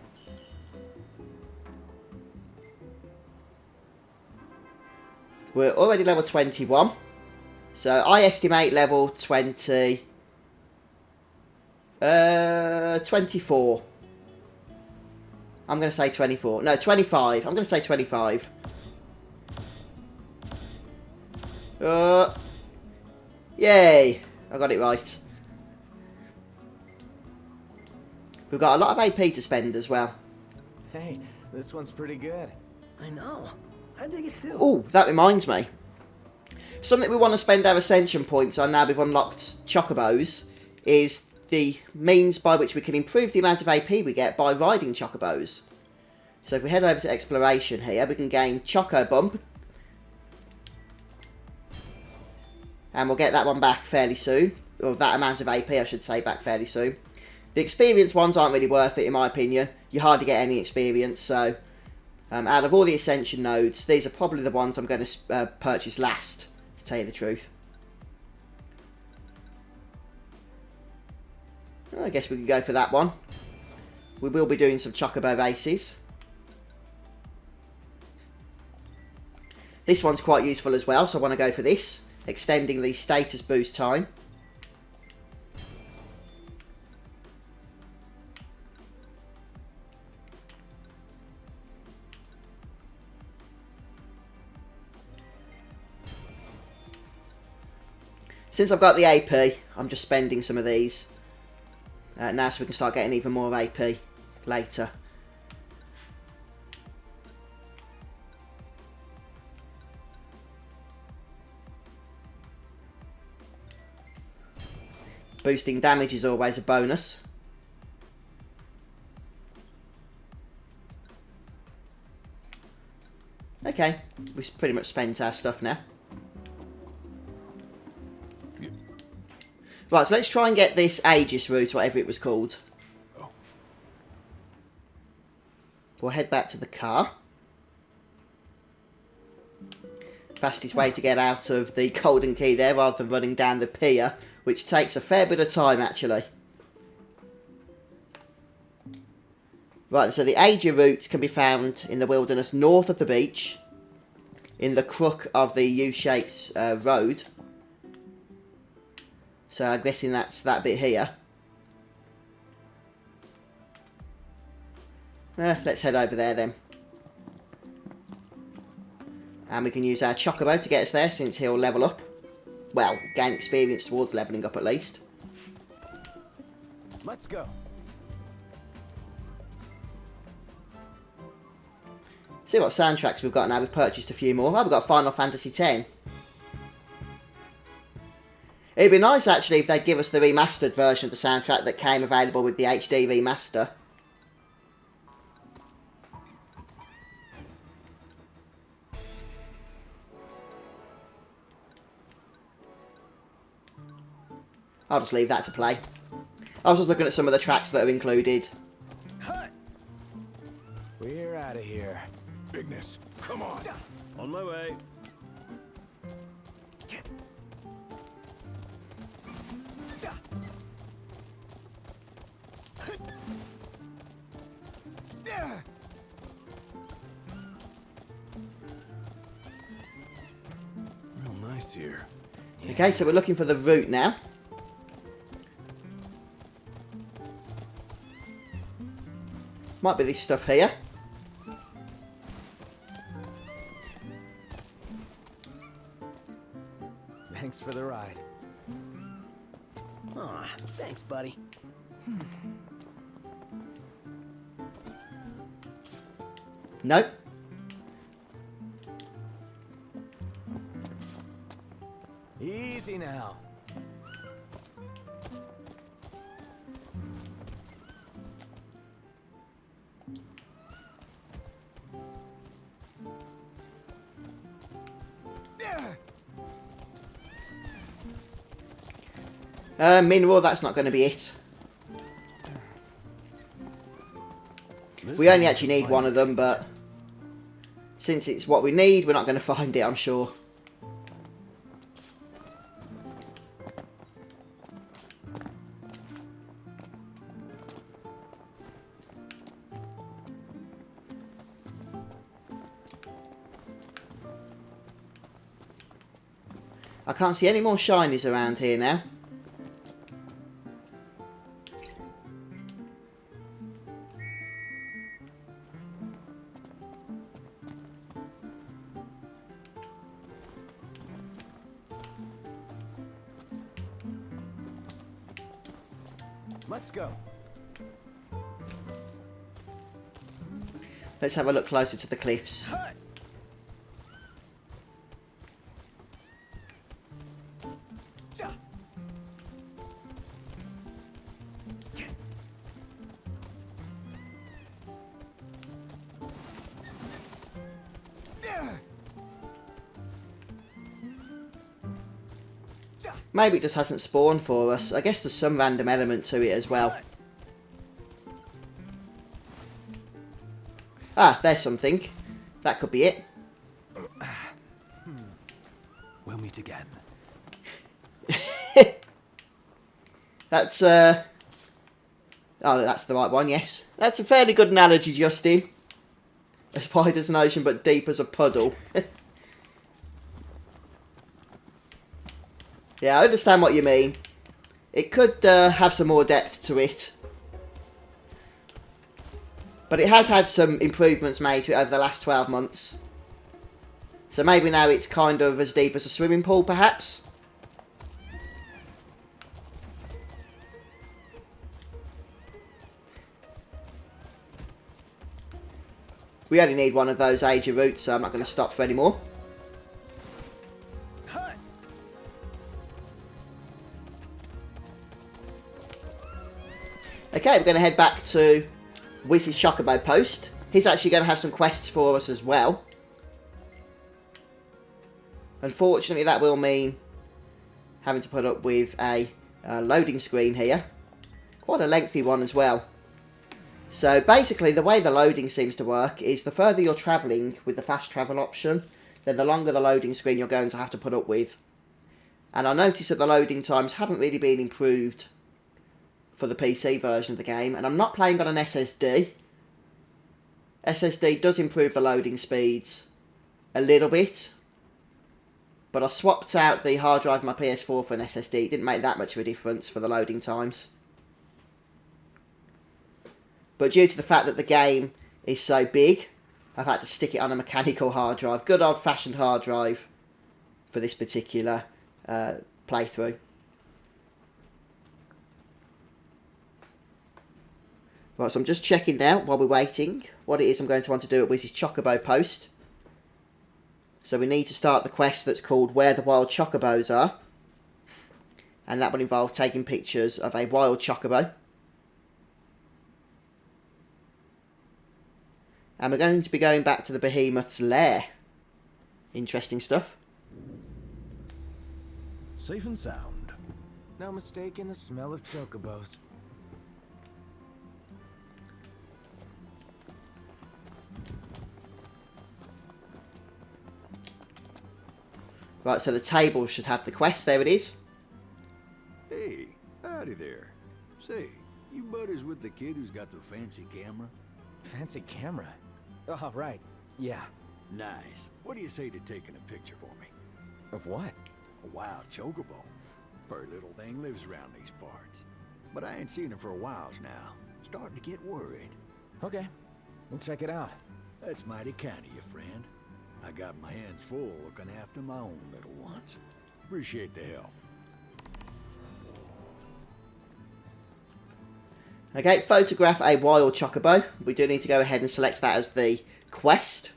Speaker 1: We're already level 21. So I estimate level 24. I'm going to say 24. No, 25. I'm going to say 25. Yay! I got it right. We've got a lot of AP to spend as well.
Speaker 3: Hey, this one's pretty good.
Speaker 5: I know. I dig it too.
Speaker 1: Oh, that reminds me. Something we want to spend our ascension points on now we've unlocked Chocobos is the means by which we can improve the amount of AP we get by riding Chocobos. So if we head over to exploration here, we can gain Choco Bump. And we'll get that one back fairly soon. Or that amount of AP, I should say, back fairly soon. The experience ones aren't really worth it, in my opinion. You hardly get any experience, so... out of all the Ascension nodes, these are probably the ones I'm going to purchase last, to tell you the truth. I guess we can go for that one. We will be doing some Chocobo races. This one's quite useful as well, so I want to go for this. Extending the status boost time. Since I've got the AP, I'm just spending some of these now so we can start getting even more AP later. Boosting damage is always a bonus. Okay, we've pretty much spent our stuff now. Right, so let's try and get this Aegis route, whatever it was called. We'll head back to the car. Fastest way to get out of the Golden Key there, rather than running down the pier, which takes a fair bit of time, actually. Right, so the Asia routes can be found in the wilderness north of the beach, in the crook of the U-shaped road. So I'm guessing that's that bit here. Let's head over there then. And we can use our Chocobo to get us there, since he'll level up. Well, gain experience towards leveling up at least.
Speaker 3: Let's go.
Speaker 1: See what soundtracks we've got now. We've purchased a few more. Oh, we've got Final Fantasy X. It'd be nice, actually, if they'd give us the remastered version of the soundtrack that came available with the HD remaster. I'll just leave that to play. I was just looking at some of the tracks that are included.
Speaker 3: We're out of here.
Speaker 9: Bigness, come on.
Speaker 2: On my way.
Speaker 9: Real nice here.
Speaker 1: Okay, so we're looking for the route now. Might be this stuff here.
Speaker 3: Thanks for the ride.
Speaker 5: Aw, thanks, buddy.
Speaker 1: Nope.
Speaker 3: Easy now.
Speaker 1: Mineral, that's not going to be it. We only actually need one of them, but since it's what we need, we're not going to find it, I'm sure. I can't see any more shinies around here now.
Speaker 3: Let's go.
Speaker 1: Let's have a look closer to the cliffs. Maybe it just hasn't spawned for us. I guess there's some random element to it as well. Ah, there's something. That could be it.
Speaker 2: We'll meet again.
Speaker 1: That's, oh, that's the right one, yes. That's a fairly good analogy, Justin. A spider's an ocean, but deep as a puddle. Yeah, I understand what you mean. It could have some more depth to it. But it has had some improvements made to it over the last 12 months. So maybe now it's kind of as deep as a swimming pool, perhaps? We only need one of those Asia routes, so I'm not going to stop for any more. Okay, we're going to head back to Wiz's Chocobo post. He's actually going to have some quests for us as well. Unfortunately, that will mean having to put up with a loading screen here. Quite a lengthy one as well. So basically, the way the loading seems to work is the further you're travelling with the fast travel option, then the longer the loading screen you're going to have to put up with. And I noticed that the loading times haven't really been improved for the PC version of the game, and I'm not playing on an SSD, SSD does improve the loading speeds a little bit. But I swapped out the hard drive of my PS4 for an SSD. It didn't make that much of a difference for the loading times. But due to the fact that the game is so big, I've had to stick it on a mechanical hard drive. Good old-fashioned hard drive for this particular playthrough. Right, so I'm just checking now, while we're waiting, what it is I'm going to want to do at Wiz's Chocobo post. So we need to start the quest that's called Where the Wild Chocobos Are. And that will involve taking pictures of a wild Chocobo. And we're going to be going back to the behemoth's lair. Interesting stuff.
Speaker 2: Safe and sound.
Speaker 3: No mistake in the smell of chocobos.
Speaker 1: Right, so the table should have the quest. There it is.
Speaker 4: Hey, howdy there. Say, you buddies with the kid who's got the fancy camera?
Speaker 3: Fancy camera? Oh, right. Yeah.
Speaker 4: Nice. What do you say to taking a picture for me?
Speaker 3: Of what?
Speaker 4: A wild chocobo. Pretty little thing lives around these parts. But I ain't seen it for a while now. Starting to get worried.
Speaker 3: Okay. We'll check it out.
Speaker 4: That's mighty kind of you, friend. I got my hands full looking after my own little ones. Appreciate the help.
Speaker 1: Okay, photograph a wild Chocobo. We do need to go ahead and select that as the quest.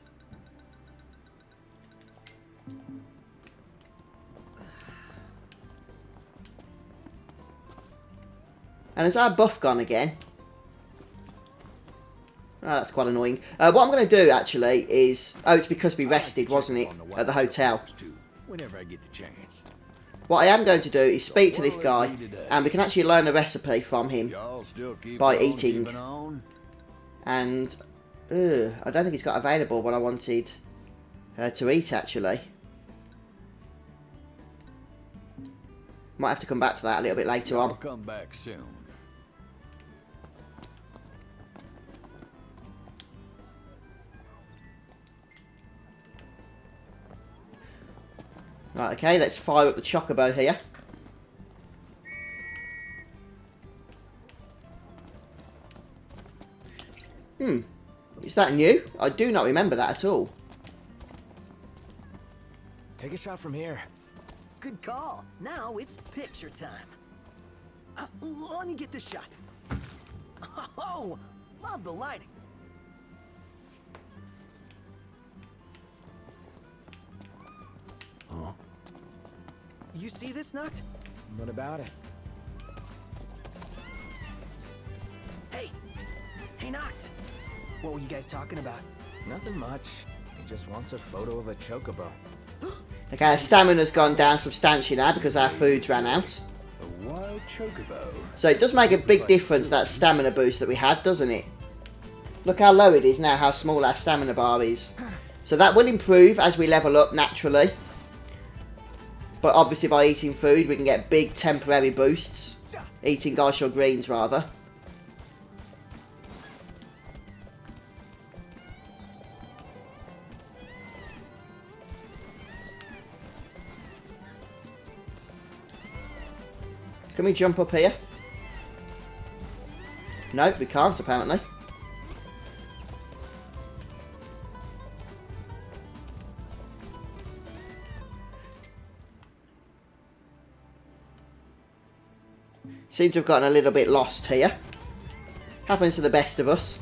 Speaker 1: And is our buff gone again? Oh, that's quite annoying. What I'm going to do, actually, is... Oh, it's because we rested, wasn't it? At the hotel.
Speaker 4: Whenever I get the chance.
Speaker 1: What I am going to do is speak to this guy, and we can actually learn a recipe from him by eating. And I don't think it's got available what I wanted to eat, actually. Might have to come back to that a little bit later on.
Speaker 4: I'll come back soon.
Speaker 1: Right, okay, let's fire up the Chocobo here. Is that new? I do not remember that at all.
Speaker 3: Take a shot from here.
Speaker 5: Good call. Now it's picture time. Let me get this shot. Oh, love the lighting.
Speaker 2: Huh?
Speaker 5: You see this, Noct?
Speaker 3: What about it?
Speaker 5: Hey, Noct. What were you guys talking about?
Speaker 3: Nothing much. He just wants a photo of a chocobo.
Speaker 1: Okay, our stamina's gone down substantially now because our food's ran out.
Speaker 2: A wild chocobo.
Speaker 1: So it does make a big difference, that stamina boost that we had, doesn't it? Look how low it is now, how small our stamina bar is. So that will improve as we level up naturally. But obviously by eating food we can get big temporary boosts. Eating Geisha greens rather. Can we jump up here? No, we can't apparently. Seems to have gotten a little bit lost here. Happens to the best of us.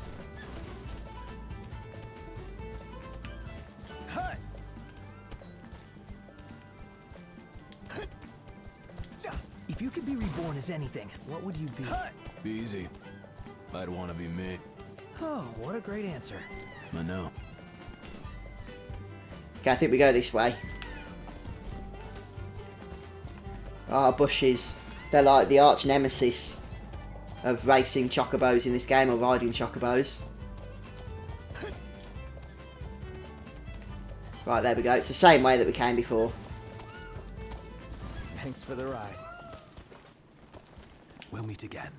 Speaker 5: If you could be reborn as anything, what would you be?
Speaker 9: Be easy. I'd want to be me.
Speaker 5: Oh, what a great answer.
Speaker 9: I know.
Speaker 1: Okay, I think we go this way. Ah, bushes. They're like the arch nemesis of racing chocobos in this game, or riding chocobos. Right, there we go. It's the same way that we came before.
Speaker 3: Thanks for the ride.
Speaker 2: We'll meet again.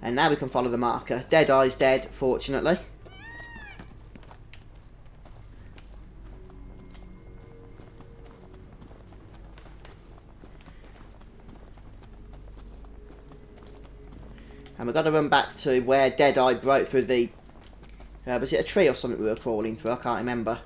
Speaker 1: And now we can follow the marker. Deadeye's dead, fortunately. And we've got to run back to where Deadeye broke through the... was it a tree or something we were crawling through? I can't remember.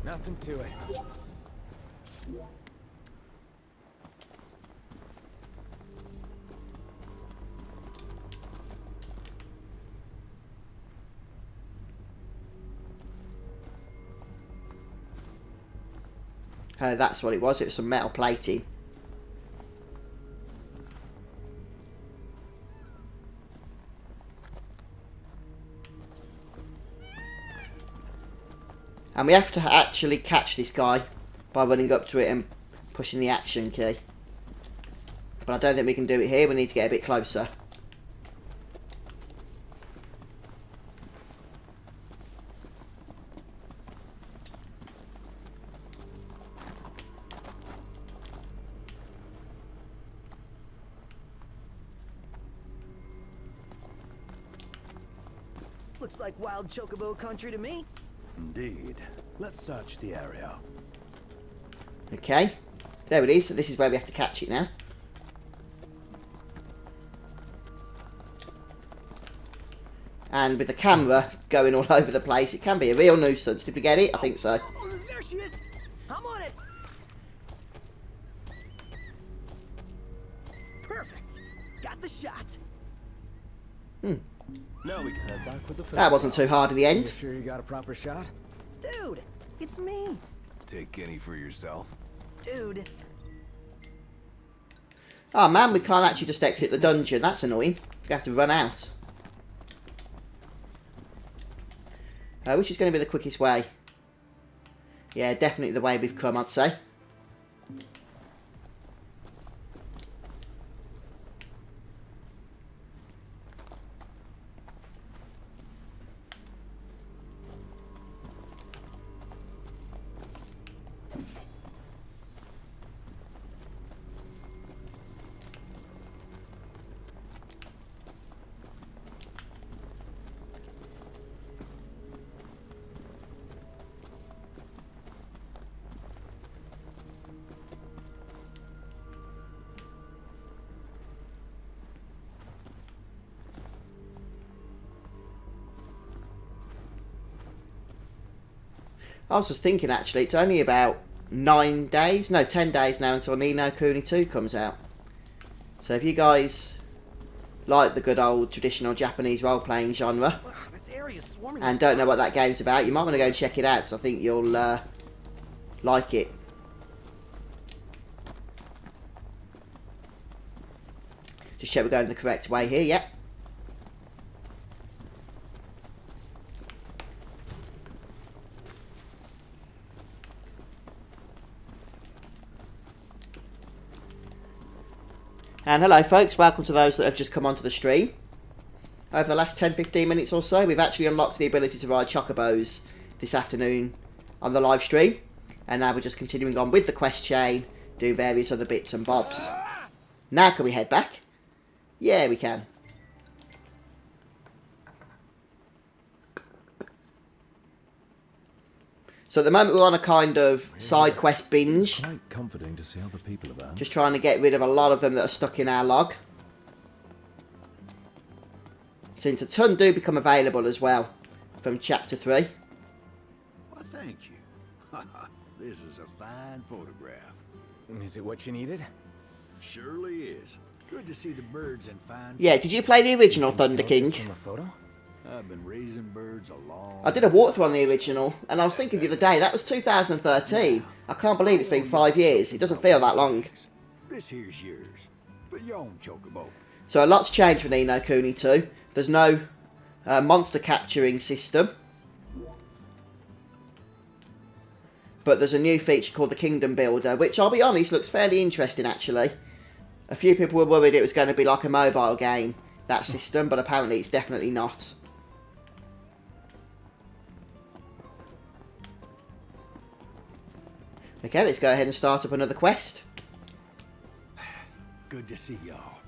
Speaker 3: Nothing to it.
Speaker 1: Oh, that's what it was. It was some metal plating. And we have to actually catch this guy by running up to it and pushing the action key. But I don't think we can do it here. We need to get a bit closer.
Speaker 5: Looks like wild Chocobo country to me.
Speaker 2: Indeed. Let's search the area.
Speaker 1: Okay. There it is. So this is where we have to catch it now. And with the camera going all over the place, it can be a real nuisance. Did we get it? I think so.
Speaker 5: Oh, there she is. I'm on it. Perfect. Got the shot.
Speaker 2: Now we can head back with the film.
Speaker 1: That wasn't too hard in the
Speaker 3: You
Speaker 1: end.
Speaker 3: sure you got a proper shot?
Speaker 5: Dude, it's me.
Speaker 9: Take any for yourself?
Speaker 5: Dude.
Speaker 1: Oh man, we can't actually just exit the dungeon. That's annoying. We have to run out. Which is going to be the quickest way? Yeah, definitely the way we've come, I'd say. I was just thinking, actually, it's only about 9 days, no, 10 days now until Ni no Kuni 2 comes out. So if you guys like the good old traditional Japanese role-playing genre
Speaker 5: This area's swarming
Speaker 1: and don't know what that game's about, you might want to go and check it out, because I think you'll like it. Just check we're going the correct way here, yep. And hello folks, welcome to those that have just come onto the stream. Over the last 10-15 minutes or so, we've actually unlocked the ability to ride Chocobos this afternoon on the live stream. And now we're just continuing on with the quest chain, doing various other bits and bobs. Now can we head back? Yeah, we can. So at the moment we're on a kind of side quest binge.
Speaker 2: It's quite comforting to see other people about.
Speaker 1: Just trying to get rid of a lot of them that are stuck in our log. Since a ton do become available as well from chapter 3.
Speaker 4: Well, thank you. This is a fine photograph.
Speaker 3: Is it what you needed?
Speaker 4: Surely is. Good to see the birds in fine.
Speaker 1: Yeah, did you play the original Thunder King?
Speaker 3: From a photo?
Speaker 4: I've been raising birds a long
Speaker 1: I did a walkthrough on the original, and I was thinking the other day, that was 2013. I can't believe it's been 5 years. It doesn't feel that long.
Speaker 4: This here's yours. For your own Chocobo.
Speaker 1: So a lot's changed for Ni no Kuni 2. There's no monster capturing system. But there's a new feature called the Kingdom Builder, which I'll be honest, looks fairly interesting actually. A few people were worried it was going to be like a mobile game, that system, but apparently it's definitely not. Okay, let's go ahead and start up another quest.
Speaker 4: Good to see y'all.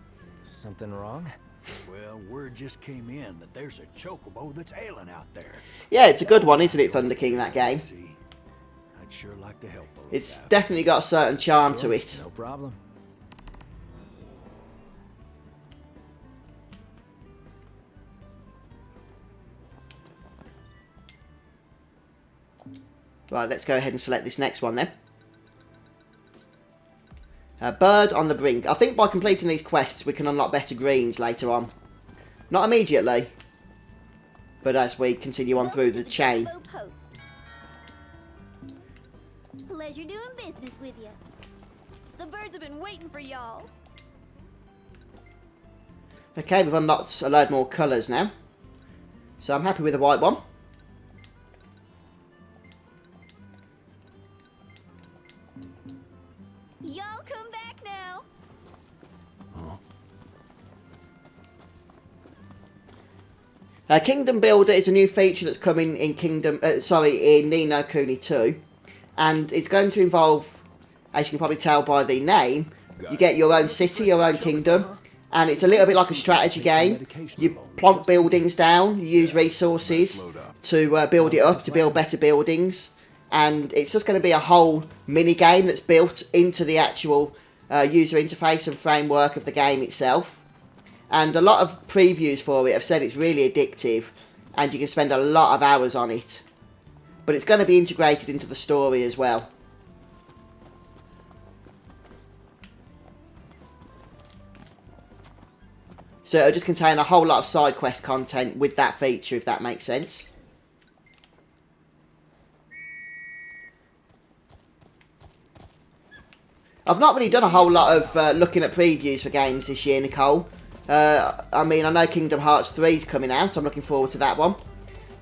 Speaker 3: Something wrong?
Speaker 4: Well, word just came in that there's a Chocobo that's ailing out there.
Speaker 1: Yeah, it's a good one, isn't it, Thunder King, that game?
Speaker 4: See, I'd sure like to help those
Speaker 1: It's
Speaker 4: out.
Speaker 1: definitely got a certain charm to it.
Speaker 3: No problem.
Speaker 1: Right, let's go ahead and select this next one then. Bird on the brink. I think by completing these quests we can unlock better greens later on. Not immediately, but as we continue on through the chain.
Speaker 6: Chocobo Post. Pleasure doing business with you. The birds have been waiting for y'all.
Speaker 1: Okay, we've unlocked a load more colours now. So I'm happy with the white one.
Speaker 6: Y'all come back now.
Speaker 1: Kingdom Builder is a new feature that's coming in in Ni no Kuni 2. And it's going to involve, as you can probably tell by the name, you get your own city, your own kingdom. And it's a little bit like a strategy game. You plonk buildings down, you use resources to build it up, to build better buildings. And it's just going to be a whole mini-game that's built into the actual user interface and framework of the game itself. And a lot of previews for it have said it's really addictive and you can spend a lot of hours on it. But it's going to be integrated into the story as well. So it'll just contain a whole lot of side quest content with that feature, if that makes sense. I've not really done a whole lot of looking at previews for games this year, Nicole. I mean, I know Kingdom Hearts 3 is coming out. I'm looking forward to that one.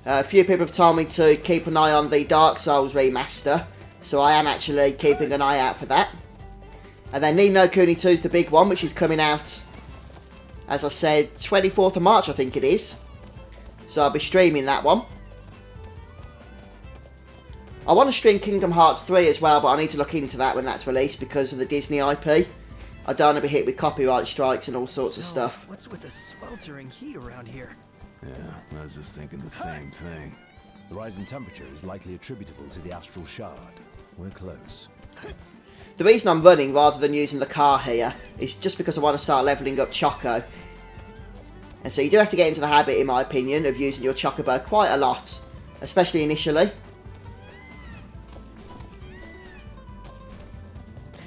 Speaker 1: A few people have told me to keep an eye on the Dark Souls remaster. So I am actually keeping an eye out for that. And then Ni no Kuni 2 is the big one, which is coming out, as I said, 24th of March, I think it is. So I'll be streaming that one. I want to stream Kingdom Hearts 3 as well, but I need to look into that when that's released because of the Disney IP. I don't want to be hit with copyright strikes and all sorts of stuff.
Speaker 5: What's with the sweltering heat around here?
Speaker 9: Yeah, I was just thinking the same thing.
Speaker 2: The rise in temperature is likely attributable to the astral shard. We're close.
Speaker 1: The reason I'm running rather than using the car here is just because I want to start levelling up Choco. And so you do have to get into the habit, in my opinion, of using your Chocobo quite a lot, especially initially.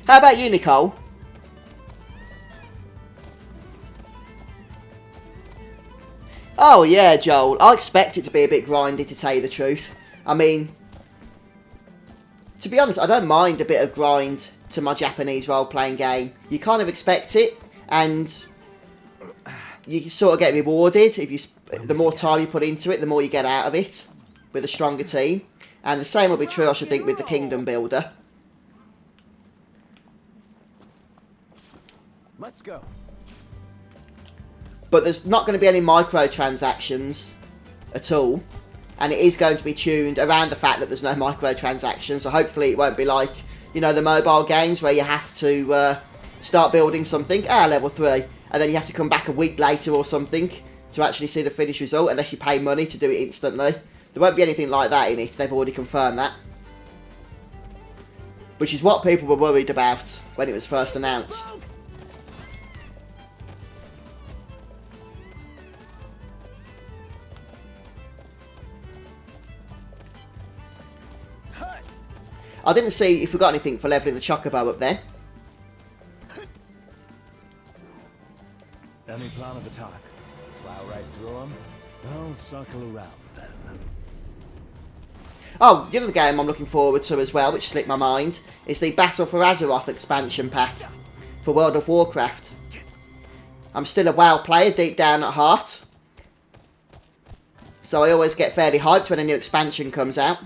Speaker 1: How about you, Nicole? Oh yeah, Joel, I expect it to be a bit grindy, to tell you the truth. I mean, to be honest, I don't mind a bit of grind to my Japanese role-playing game. You kind of expect it, and you sort of get rewarded. The more time you put into it, the more you get out of it with a stronger team. And the same will be true, I should think, with the Kingdom Builder.
Speaker 3: Let's go.
Speaker 1: But there's not going to be any microtransactions at all. And it is going to be tuned around the fact that there's no microtransactions. So hopefully it won't be like, you know, the mobile games where you have to start building something, level 3. And then you have to come back a week later or something to actually see the finished result, unless you pay money to do it instantly. There won't be anything like that in it. They've already confirmed that. Which is what people were worried about when it was first announced. I didn't see if we got anything for levelling the Chocobo up there.
Speaker 2: Any plan of attack?
Speaker 3: Plow right through them.
Speaker 2: I'll circle around then.
Speaker 1: Oh, the other game I'm looking forward to as well, which slipped my mind, is the Battle for Azeroth expansion pack for World of Warcraft. I'm still a WoW player deep down at heart, so I always get fairly hyped when a new expansion comes out.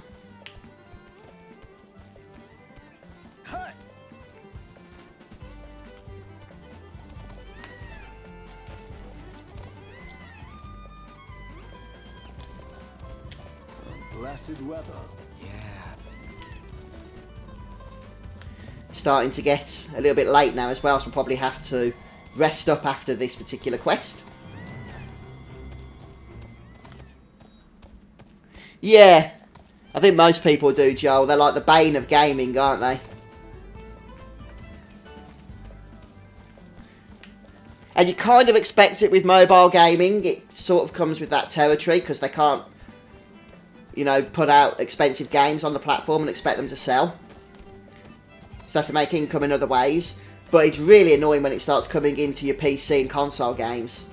Speaker 2: acid weather.
Speaker 3: Yeah.
Speaker 1: Starting to get a little bit late now as well, so we'll probably have to rest up after this particular quest. Yeah, I think most people do, Joel. They're like the bane of gaming, aren't they? And you kind of expect it with mobile gaming. It sort of comes with that territory because they can't, you know, put out expensive games on the platform and expect them to sell. So they have to make income in other ways. But it's really annoying when it starts coming into your PC and console games.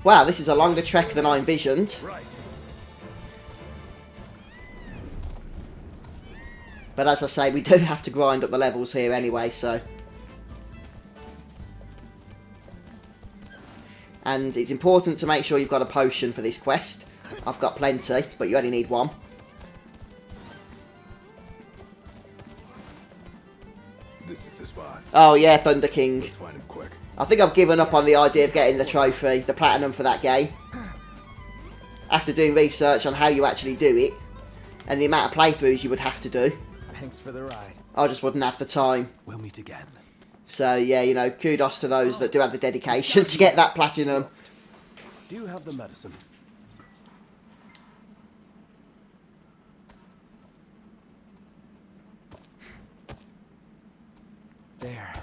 Speaker 1: Wow, this is a longer trek than I envisioned. But as I say, we do have to grind up the levels here anyway, so... And it's important to make sure you've got a potion for this quest. I've got plenty, but you only need one.
Speaker 9: This is the spot.
Speaker 1: Oh yeah, Thunder King.
Speaker 9: Let's find him quick.
Speaker 1: I think I've given up on the idea of getting the trophy, the platinum for that game. After doing research on how you actually do it, and the amount of playthroughs you would have to do.
Speaker 3: Thanks for the ride.
Speaker 1: I just wouldn't have the time.
Speaker 2: We'll meet again.
Speaker 1: So yeah, you know, kudos to those that do have the dedication to get that platinum.
Speaker 2: Do you have the medicine?
Speaker 3: There.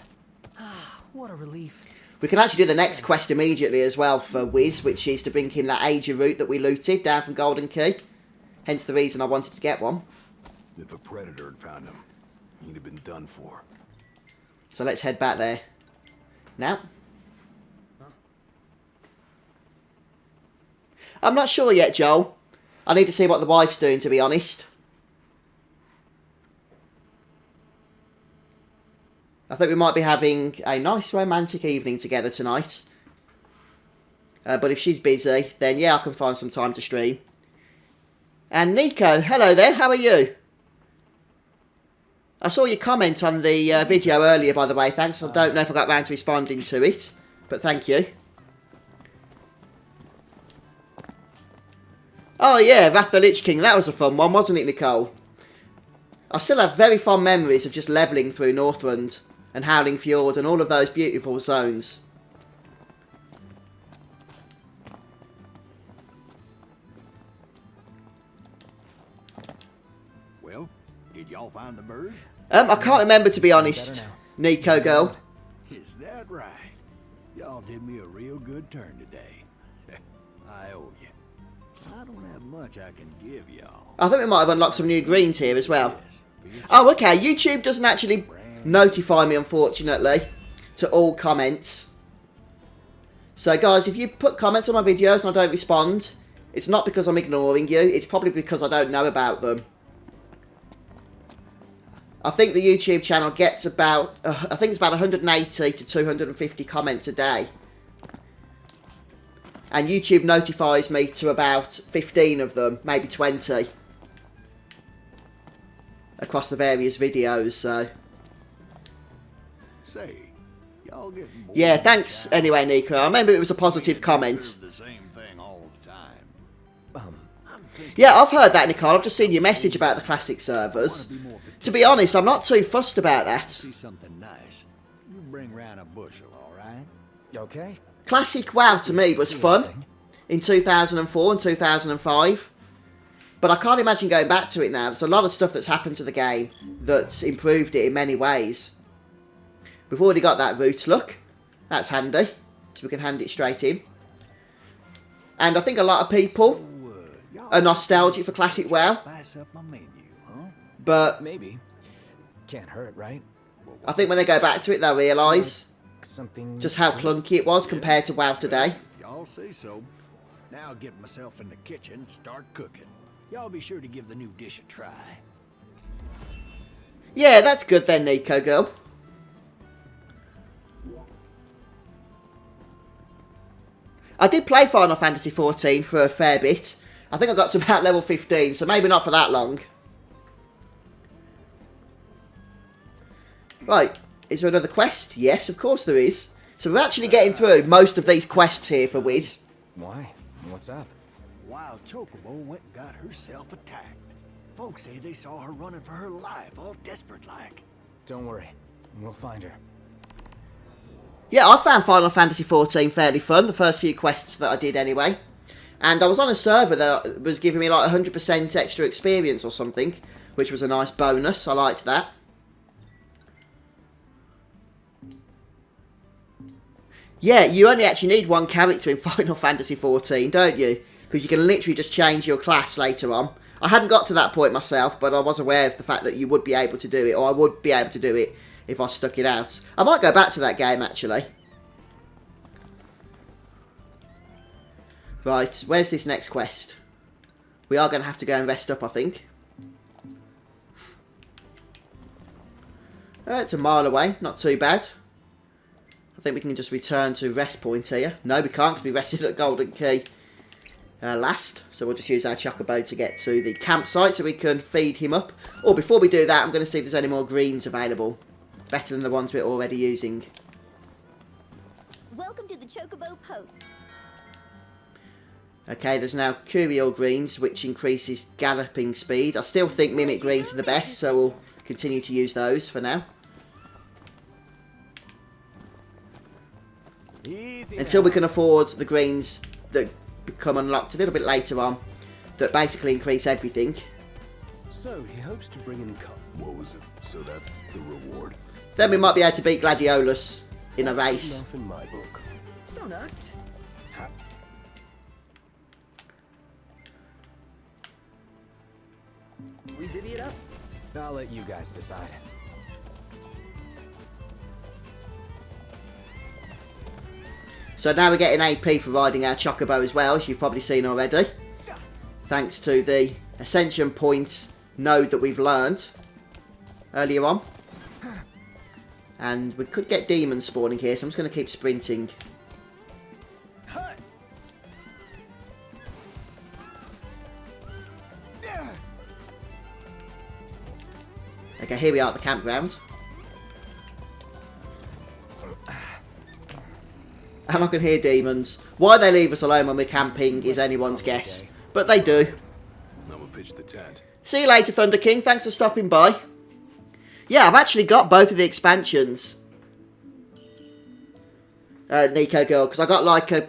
Speaker 5: Ah, what a relief.
Speaker 1: We can actually do the next quest immediately as well for Wiz, which is to bring him that Ager root that we looted down from Golden Key. Hence the reason I wanted to get one.
Speaker 9: If a predator had found him, he'd have been done for.
Speaker 1: So let's head back there. Now. I'm not sure yet, Joel. I need to see what the wife's doing, to be honest. I think we might be having a nice romantic evening together tonight. But if she's busy, then yeah, I can find some time to stream. And Nico, hello there, how are you? I saw your comment on the video earlier, by the way, thanks. I don't know if I got round to responding to it, but thank you. Oh yeah, Wrath the Lich King, that was a fun one, wasn't it, Nicole? I still have very fond memories of just levelling through Northrend and Howling Fjord and all of those beautiful zones.
Speaker 4: Well, did y'all find the bird?
Speaker 1: I can't remember, to be honest, Nico girl.
Speaker 4: Is that right? Y'all did me a real good turn today. I owe you. I don't have much I can give y'all.
Speaker 1: I think we might have unlocked some new greens here as well. Oh, okay, YouTube doesn't actually notify me, unfortunately, to all comments. So, guys, if you put comments on my videos and I don't respond, it's not because I'm ignoring you, it's probably because I don't know about them. I think the YouTube channel gets about, I think it's about 180 to 250 comments a day. And YouTube notifies me to about 15 of them, maybe 20. Across the various videos, so...
Speaker 4: Say, y'all getting bored?
Speaker 1: Yeah, thanks anyway, Nico. I remember it was a positive comment.
Speaker 4: The same thing all the time.
Speaker 1: Yeah, I've heard that, Nicole. I've just seen your message about the classic servers. To be honest, I'm not too fussed about that.
Speaker 4: See something nice. You bring round a bushel, all right?
Speaker 3: Okay.
Speaker 1: Classic WoW to me was fun in 2004 and 2005. But I can't imagine going back to it now. There's a lot of stuff that's happened to the game that's improved it in many ways. We've already got that route, look. That's handy. So we can hand it straight in. And I think a lot of people are nostalgic for classic WoW.
Speaker 4: Spice up my menu, huh?
Speaker 1: But
Speaker 3: Maybe. Can't hurt, right?
Speaker 1: I think when they go back to it, they'll realise
Speaker 3: Something...
Speaker 1: just how clunky it was compared to WoW today.
Speaker 4: Y'all say so. Now I'll get myself in the kitchen and start cooking. Y'all be sure to give the new dish a try.
Speaker 1: Yeah, that's good then, Nico girl. I did play Final Fantasy XIV for a fair bit. I think I got to about level 15, so maybe not for that long. Right, is there another quest? Yes, of course there is. So we're actually getting through most of these quests here for Wiz.
Speaker 3: Why? What's up?
Speaker 4: Wild Chocobo went and got herself attacked. Folks say they saw her running for her life, all desperate like.
Speaker 3: Don't worry. We'll find her.
Speaker 1: Yeah, I found Final Fantasy XIV fairly fun, the first few quests that I did anyway. And I was on a server that was giving me like 100% extra experience or something, which was a nice bonus. I liked that. Yeah, you only actually need one character in Final Fantasy XIV, don't you? Because you can literally just change your class later on. I hadn't got to that point myself, but I was aware of the fact that you would be able to do it, or I would be able to do it if I stuck it out. I might go back to that game, actually. Right, where's this next quest? We are going to have to go and rest up, I think. It's a mile away, not too bad. I think we can just return to rest point here. No, we can't because we rested at Golden Key last. So we'll just use our Chocobo to get to the campsite so we can feed him up. Or before we do that, I'm going to see if there's any more greens available. Better than the ones we're already using.
Speaker 6: Welcome to the Chocobo Post.
Speaker 1: Okay, there's now Curial Greens, which increases galloping speed. I still think Mimic Greens are the best, so we'll continue to use those for now. Until we can afford the greens that become unlocked a little bit later on, that basically increase everything.
Speaker 2: So he hopes to bring in cup.
Speaker 9: What was it? So that's the reward?
Speaker 1: Then we might be able to beat Gladiolus in a race.
Speaker 2: Enough in my book.
Speaker 5: So not. We divvy it up.
Speaker 3: I'll let you guys decide.
Speaker 1: So now we're getting AP for riding our Chocobo as well, as you've probably seen already. Thanks to the Ascension Point node that we've learned earlier on. And we could get demons spawning here, so I'm just going to keep sprinting. Okay, here we are at the campground. And I can hear demons. Why they leave us alone when we're camping is anyone's guess. But they do.
Speaker 9: I'm gonna pitch the tent.
Speaker 1: See you later, Thunder King. Thanks for stopping by. Yeah, I've actually got both of the expansions. Nico Girl, because I got like a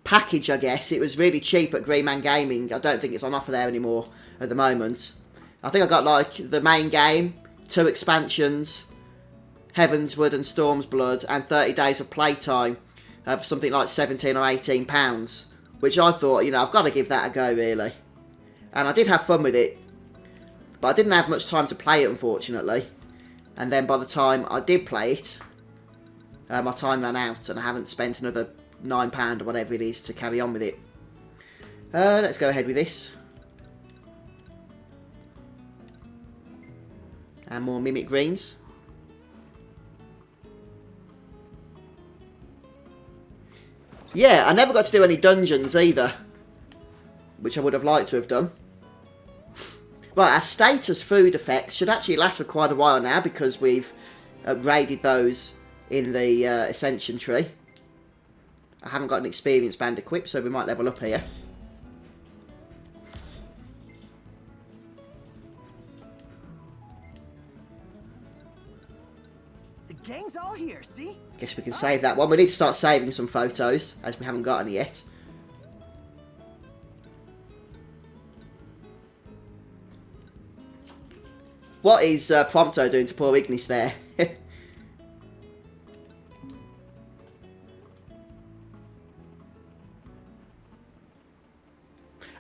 Speaker 1: package, I guess. It was really cheap at Green Man Gaming. I don't think it's on offer there anymore at the moment. I think I got like the main game, 2 expansions, Heavensward and Storm's Blood, and 30 days of playtime for something like £17 or £18, which I thought, you know, I've got to give that a go, really. And I did have fun with it, but I didn't have much time to play it, unfortunately. And then by the time I did play it, my time ran out, and I haven't spent another £9 or whatever it is to carry on with it. Let's go ahead with this. And more Mimic Greens. Yeah, I never got to do any dungeons either, which I would have liked to have done. Right, our status food effects should actually last for quite a while now because we've upgraded those in the Ascension tree. I haven't got an experience band equipped, so we might level up here.
Speaker 5: The gang's all here, see?
Speaker 1: Guess we can save that one. We need to start saving some photos, as we haven't got any yet. What is Prompto doing to poor Ignis there?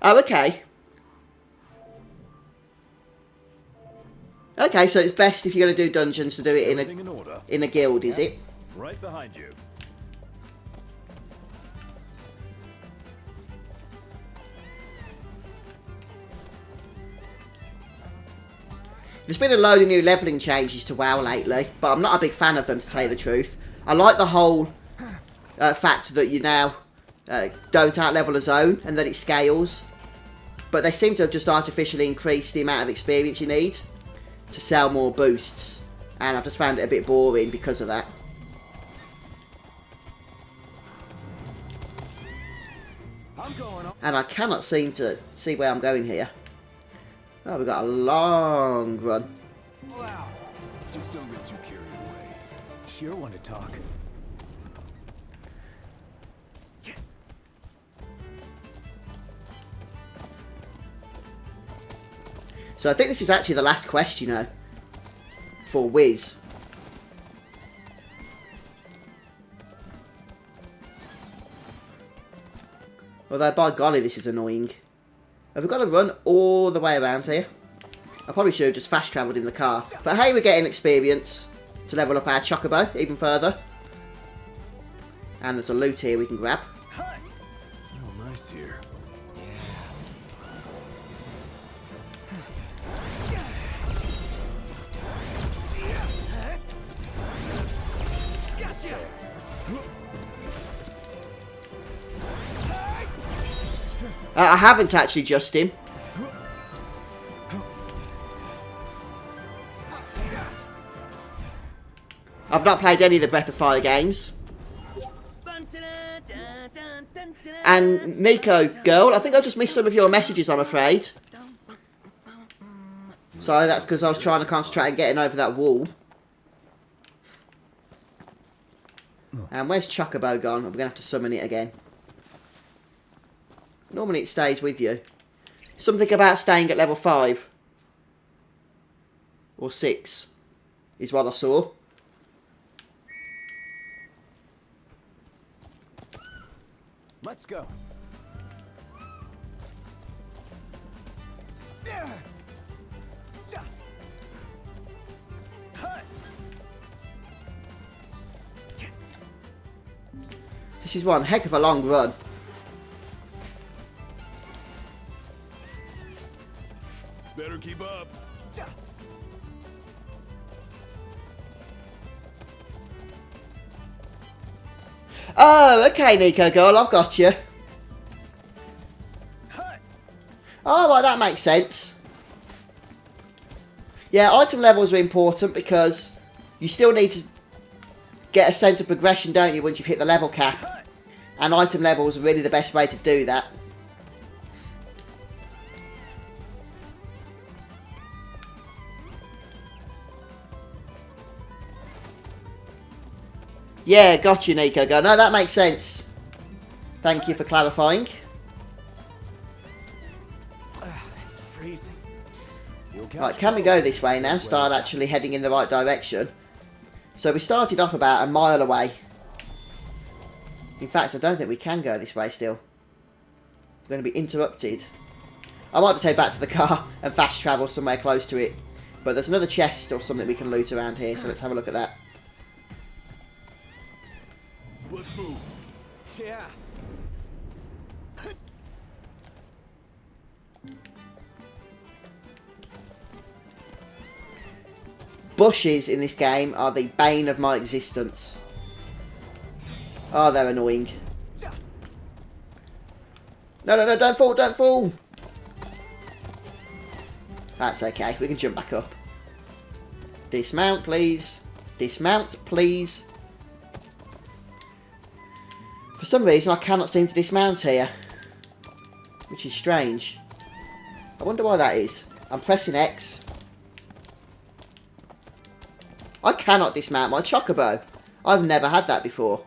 Speaker 1: Oh, okay. Okay, so it's best if you're going to do dungeons to do it in a guild, is it?
Speaker 2: Right behind you.
Speaker 1: There's been a load of new levelling changes to WoW lately, but I'm not a big fan of them, to tell you the truth. I like the whole fact that you now don't out-level a zone and that it scales, but they seem to have just artificially increased the amount of experience you need to sell more boosts. And I've just found it a bit boring because of that. And I cannot seem to see where I'm going here. Oh, we've got a long run.
Speaker 9: Wow. Just don't get too carried away.
Speaker 3: Sure want to talk.
Speaker 1: So I think this is actually the last quest, you know, for Wiz. Although, by golly, this is annoying. Have we got to run all the way around here? I probably should have just fast travelled in the car. But hey, we're getting experience to level up our Chocobo even further. And there's a loot here we can grab.
Speaker 9: Oh, nice here.
Speaker 1: I haven't actually just him. I've not played any of the Breath of Fire games. And Nico, girl, I think I just missed some of your messages, I'm afraid. Sorry, that's because I was trying to concentrate on getting over that wall. And where's Chocobo gone? We're going to have to summon it again. Normally it stays with you. Something about staying at level 5. Or 6. Is what I saw.
Speaker 3: Let's go.
Speaker 1: This is one heck of a long run.
Speaker 9: Better keep up.
Speaker 1: Oh, okay, Nico girl, I've got you. Oh, right, that makes sense. Yeah, item levels are important because you still need to get a sense of progression, don't you, once you've hit the level cap. And item levels are really the best way to do that. Yeah, got you, Nico girl. No, that makes sense. Thank you for clarifying.
Speaker 3: It's freezing.
Speaker 1: Right, can we go this way now? Start actually heading in the right direction. So we started off about a mile away. In fact, I don't think we can go this way still. We're going to be interrupted. I might just head back to the car and fast travel somewhere close to it. But there's another chest or something we can loot around here, so let's have a look at that.
Speaker 9: Let's move.
Speaker 3: Yeah.
Speaker 1: Bushes in this game are the bane of my existence. Oh, they're annoying. No, no, no, don't fall, don't fall. That's okay, we can jump back up. Dismount, please. Dismount, please. For some reason, I cannot seem to dismount here. Which is strange. I wonder why that is. I'm pressing X. I cannot dismount my Chocobo. I've never had that before.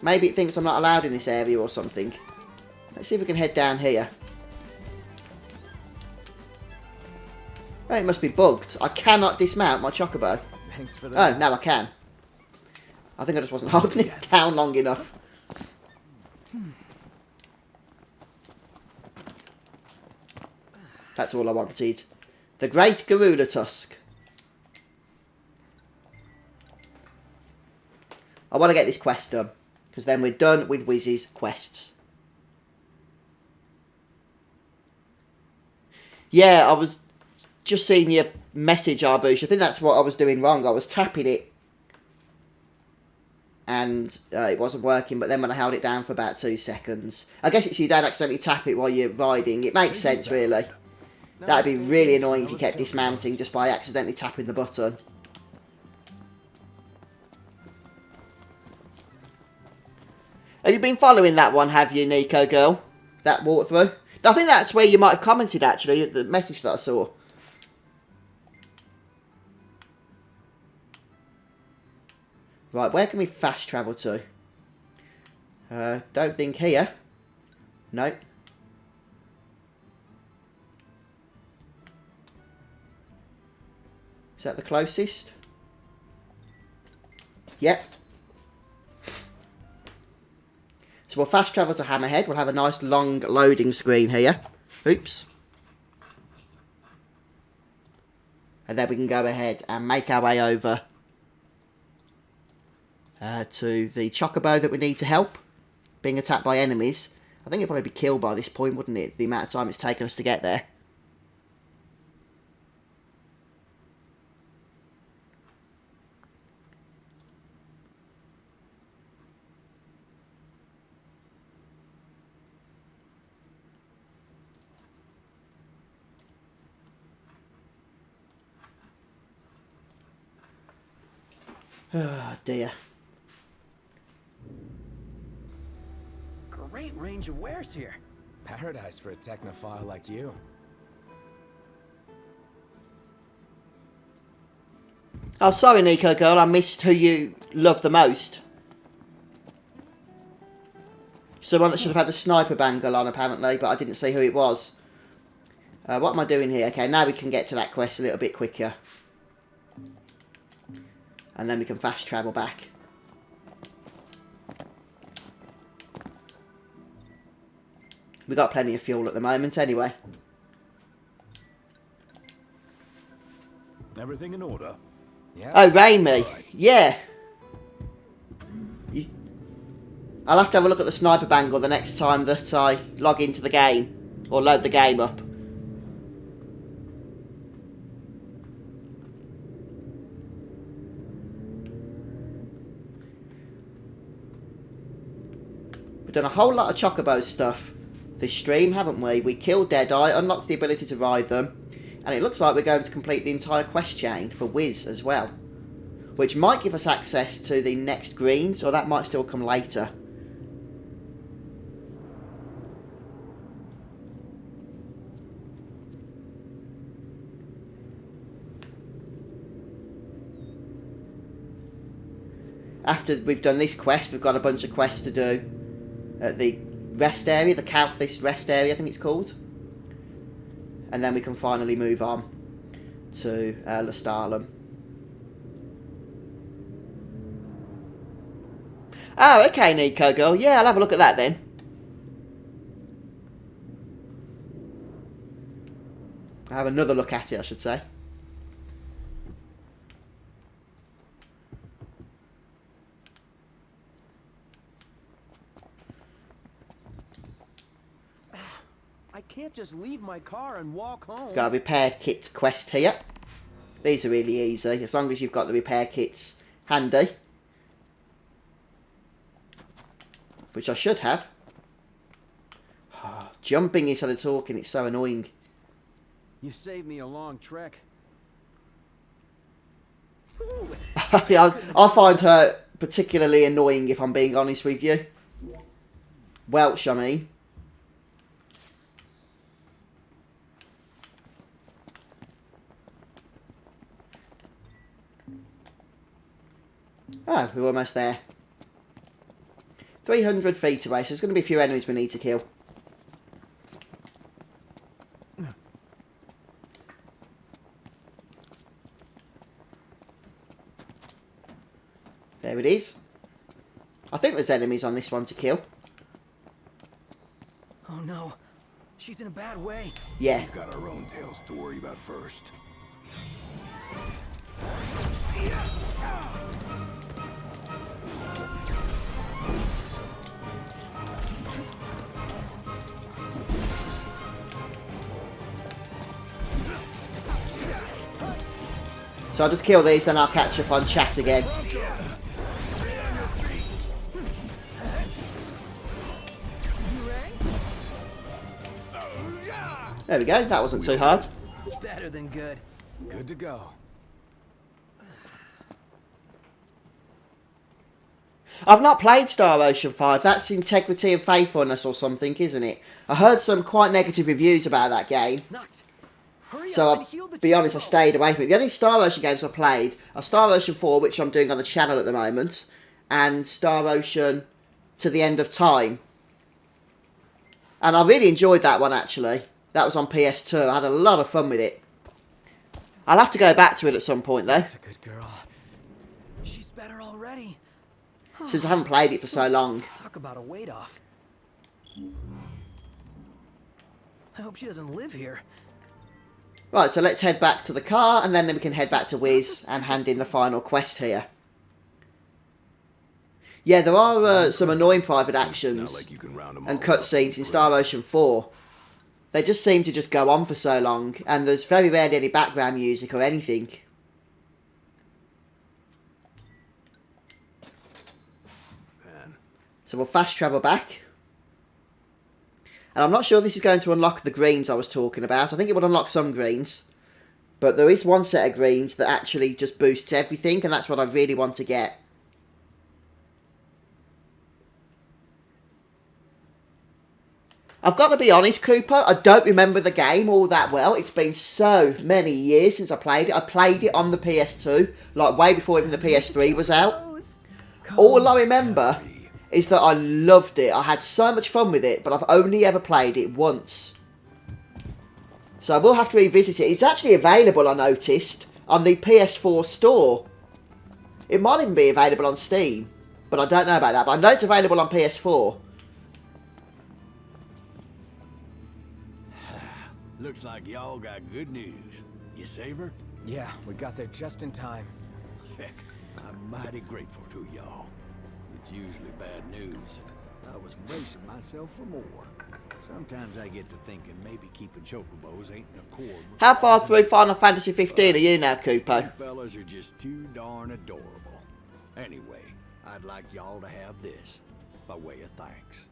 Speaker 1: Maybe it thinks I'm not allowed in this area or something. Let's see if we can head down here. Oh, it must be bugged. I cannot dismount my Chocobo.
Speaker 3: Thanks for that.
Speaker 1: Oh, now I can. I think I just wasn't holding it down long enough. That's all I wanted. The Great Garuda Tusk. I want to get this quest done. Because then we're done with Wiz's quests. Yeah, I was just seeing your message, Arbush. I think that's what I was doing wrong. I was tapping it. And it wasn't working. But then when I held it down for about 2 seconds. I guess it's you don't accidentally tap it while you're riding. It makes sense, really. That'd be really annoying if you kept dismounting just by accidentally tapping the button. Have you been following that one, have you, Nico girl? That walkthrough? I think that's where you might have commented, actually, the message that I saw. Right, where can we fast travel to? Don't think here. Nope. Is that the closest? Yep. So we'll fast travel to Hammerhead. We'll have a nice long loading screen here. Oops. And then we can go ahead and make our way over to the Chocobo that we need to help. Being attacked by enemies. I think it'd probably be killed by this point, wouldn't it? The amount of time it's taken us to get there. Oh dear.
Speaker 5: Great range of wares here.
Speaker 3: Paradise for a technophile like you.
Speaker 1: Oh, sorry, Nico girl. I missed who you love the most. Someone that should have had the sniper bangle on, apparently, but I didn't see who it was. What am I doing here? Okay, now we can get to that quest a little bit quicker. And then we can fast travel back. We've got plenty of fuel at the moment, anyway.
Speaker 2: Everything in order?
Speaker 3: Yeah.
Speaker 1: Oh, Raimi. Yeah. I'll have to have a look at the sniper bangle the next time that I log into the game. Or load the game up. We've done a whole lot of Chocobo stuff this stream, haven't we? We killed Deadeye, unlocked the ability to ride them, and it looks like we're going to complete the entire quest chain for Wiz as well, which might give us access to the next greens, or that might still come later. After we've done this quest, we've got a bunch of quests to do at the rest area, the Calthist rest area, I think it's called. And then we can finally move on to Lestalem. Oh, okay, Nico girl. Yeah, I'll have a look at that then. I'll have another look at it, I should say.
Speaker 5: I can't just leave my car and walk home.
Speaker 1: Got a repair kit quest here. These are really easy, as long as you've got the repair kits handy. Which I should have. Jumping instead of talking, it's so annoying.
Speaker 5: You saved me a long trek.
Speaker 1: I find her particularly annoying, if I'm being honest with you. Welsh, I mean. Oh, we're almost there. 300 feet away, so there's going to be a few enemies we need to kill. There it is. I think there's enemies on this one to kill.
Speaker 5: Oh no, she's in a bad way.
Speaker 1: Yeah.
Speaker 9: We've got our own tails to worry about first.
Speaker 1: So I'll just kill these, then I'll catch up on chat again. There we go, that wasn't too hard.
Speaker 5: Better than good.
Speaker 3: Good to go.
Speaker 1: I've not played Star Ocean 5. That's Integrity and Faithfulness or something, isn't it? I heard some quite negative reviews about that game.
Speaker 5: Knocked. Hurry
Speaker 1: So
Speaker 5: up and
Speaker 1: I'll
Speaker 5: heal the
Speaker 1: be honest, I
Speaker 5: Chocobo.
Speaker 1: stayed away from it. The only Star Ocean games I played are Star Ocean 4, which I'm doing on the channel at the moment, and Star Ocean To the End of Time. And I really enjoyed that one, actually. That was on PS2. I had a lot of fun with it. I'll have to go back to it at some point, though,
Speaker 3: That's a good girl.
Speaker 5: She's better already.
Speaker 1: since I haven't played it for so long.
Speaker 5: Talk about a weight off. I hope she doesn't live here.
Speaker 1: Right, so let's head back to the car, and then we can head back to Wiz and hand in the final quest here. Yeah, there are some annoying private actions
Speaker 9: like you can round 'em
Speaker 1: and
Speaker 9: all up.
Speaker 1: cutscenes in Star Ocean 4. They just seem to just go on for so long, and there's very rarely any background music or anything.
Speaker 9: Man.
Speaker 1: So we'll fast travel back. And I'm not sure this is going to unlock the greens I was talking about. I think it would unlock some greens. But there is one set of greens that actually just boosts everything, and that's what I really want to get. I've got to be honest, Cooper, I don't remember the game all that well. It's been so many years since I played it. I played it on the PS2, like way before even the PS3 was out. All I remember is that I loved it. I had so much fun with it, but I've only ever played it once. So I will have to revisit it. It's actually available, I noticed, on the PS4 store. It might even be available on Steam, but I don't know about that. But I know it's available on PS4.
Speaker 4: Looks like y'all got good news. You save her?
Speaker 3: Yeah, we got there just in time.
Speaker 4: Heck, I'm mighty grateful to y'all. It's usually bad news, and I was bracing myself for more. Sometimes I get to thinking maybe keeping Chocobos ain't in accord with...
Speaker 1: How far through Final Fantasy 15 are you now, Cooper?
Speaker 4: You fellas are just too darn adorable. Anyway, I'd like y'all to have this, by way of thanks.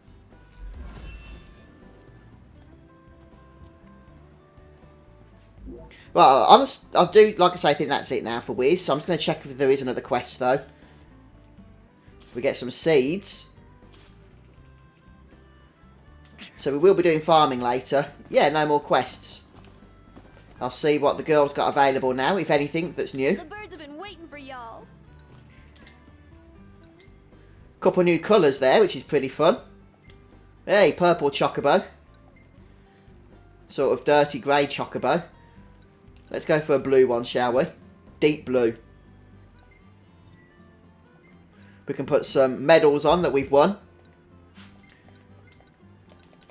Speaker 1: Well, I do, like I say, think that's it now for Wiz. So I'm just going to check if there is another quest, though. We get some seeds. So we will be doing farming later. Yeah, no more quests. I'll see what the girl's got available now, if anything, that's new.
Speaker 6: The birds have been waiting for y'all.
Speaker 1: Couple new colours there, which is pretty fun. Hey, purple Chocobo. Sort of dirty grey Chocobo. Let's go for a blue one, shall we? Deep blue. We can put some medals on that we've won.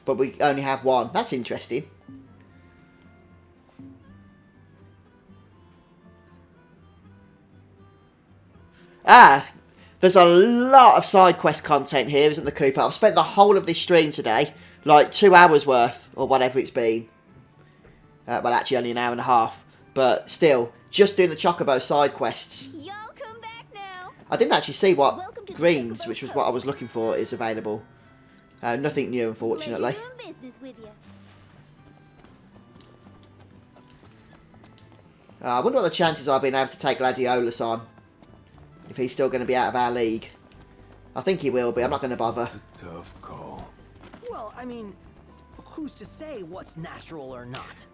Speaker 1: But we only have one. That's interesting. Ah, there's a lot of side quest content here, isn't there, Cooper? I've spent the whole of this stream today, like 2 hours worth, or whatever it's been. Well, actually only an hour and a half. But still, just doing the Chocobo side quests.
Speaker 6: Y'all come back now.
Speaker 1: I didn't actually see what
Speaker 6: Welcome to the
Speaker 1: greens,
Speaker 6: Chocobo
Speaker 1: which was what I was looking for, is available. Nothing new, unfortunately.
Speaker 6: Pleasure doing business with you.
Speaker 1: I wonder what the chances are of being able to take Gladiolus on. If he's still going to be out of our league. I think he will be. I'm not going to bother.
Speaker 9: It's a tough call.
Speaker 5: Well, I mean, who's to say what's natural or not?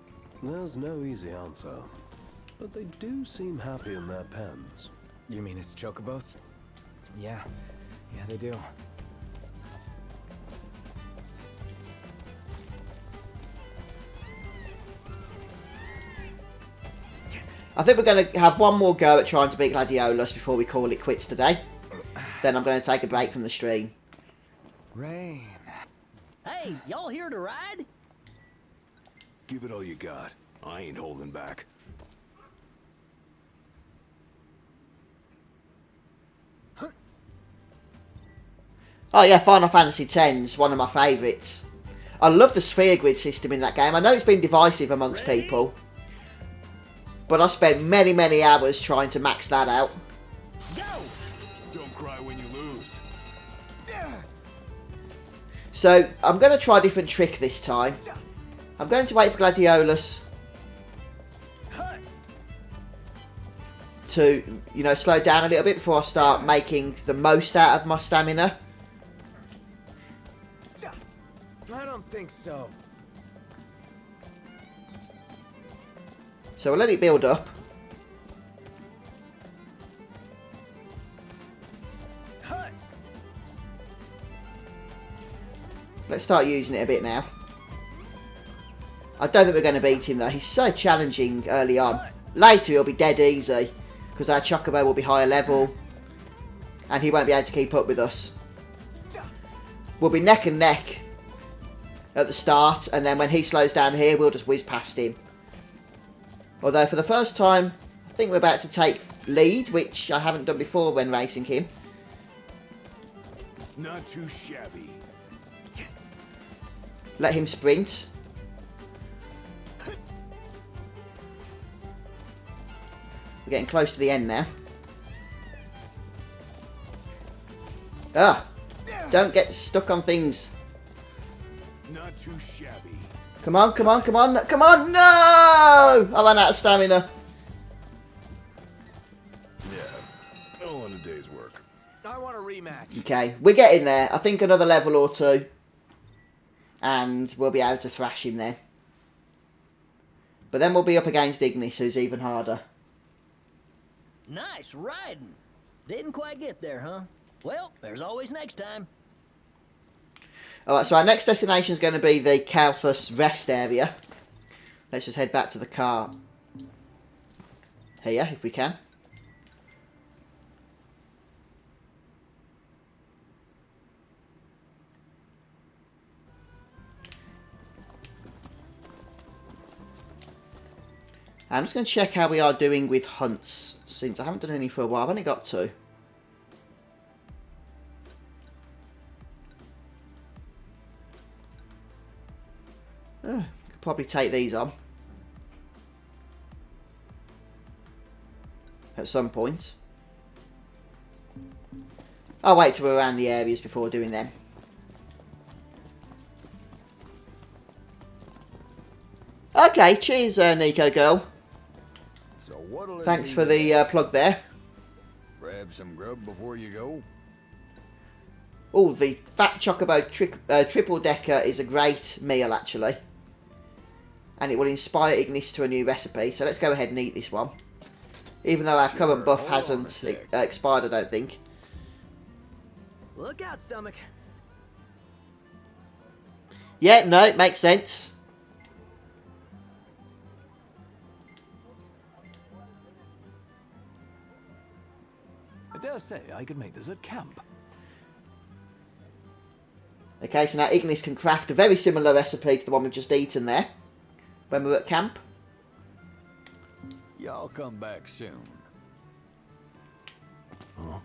Speaker 2: There's no easy answer, but they do seem happy in their pens.
Speaker 3: You mean it's Chocobos? Yeah. Yeah, they do.
Speaker 1: I think we're going to have one more go at trying to beat Gladiolus before we call it quits today. Then I'm going to take a break from the stream.
Speaker 3: Rain.
Speaker 7: Hey, y'all here to ride?
Speaker 9: Give it all you got. I ain't holding back.
Speaker 1: Oh yeah, Final Fantasy X's one of my favourites. I love the sphere grid system in that game. I know it's been divisive amongst people. But I spent many, many hours trying to max that out.
Speaker 7: Go!
Speaker 9: Don't cry when you lose.
Speaker 1: So, I'm going to try a different trick this time. I'm going to wait for Gladiolus to, you know, slow down a little bit before I start making the most out of my stamina.
Speaker 3: I don't think so.
Speaker 1: So we'll let it build up. Let's start using it a bit now. I don't think we're going to beat him though. He's so challenging early on. Later he'll be dead easy because our Chocobo will be higher level and he won't be able to keep up with us. We'll be neck and neck at the start, and then when he slows down here we'll just whiz past him. Although for the first time I think we're about to take lead, which I haven't done before when racing him.
Speaker 9: Not too shabby.
Speaker 1: Let him sprint. We're getting close to the end now. Ah! Don't get stuck on things.
Speaker 9: Not too shabby.
Speaker 1: Come on, come on, come on, come on! No! I ran out of stamina.
Speaker 9: Yeah, all in a day's work.
Speaker 3: I want a rematch.
Speaker 1: Okay, we're getting there. I think another level or two. And we'll be able to thrash him then. But then we'll be up against Ignis, who's even harder.
Speaker 7: Nice riding. Didn't quite get there, huh? Well, there's always next time.
Speaker 1: Alright, so our next destination is going to be the Thurs rest area. Let's just head back to the car. Here, if we can. I'm just going to check how we are doing with hunts, since I haven't done any for a while. I've only got 2. Could probably take these on at some point. I'll wait till we're around the areas before doing them. Okay, cheers, Nico girl.
Speaker 4: So what'll it
Speaker 1: Thanks
Speaker 4: be
Speaker 1: for the plug there.
Speaker 4: Grab some grub before you go.
Speaker 1: Oh, the Fat Chocobo triple decker is a great meal actually. And it will inspire Ignis to a new recipe. So let's go ahead and eat this one. Even though our current buff hasn't expired, I don't think.
Speaker 5: Look out, stomach.
Speaker 1: Yeah, no, it makes sense.
Speaker 2: I dare say I could make this at camp.
Speaker 1: Okay, so now Ignis can craft a very similar recipe to the one we've just eaten there. When we were at camp.
Speaker 4: Y'all come back soon.
Speaker 9: Huh?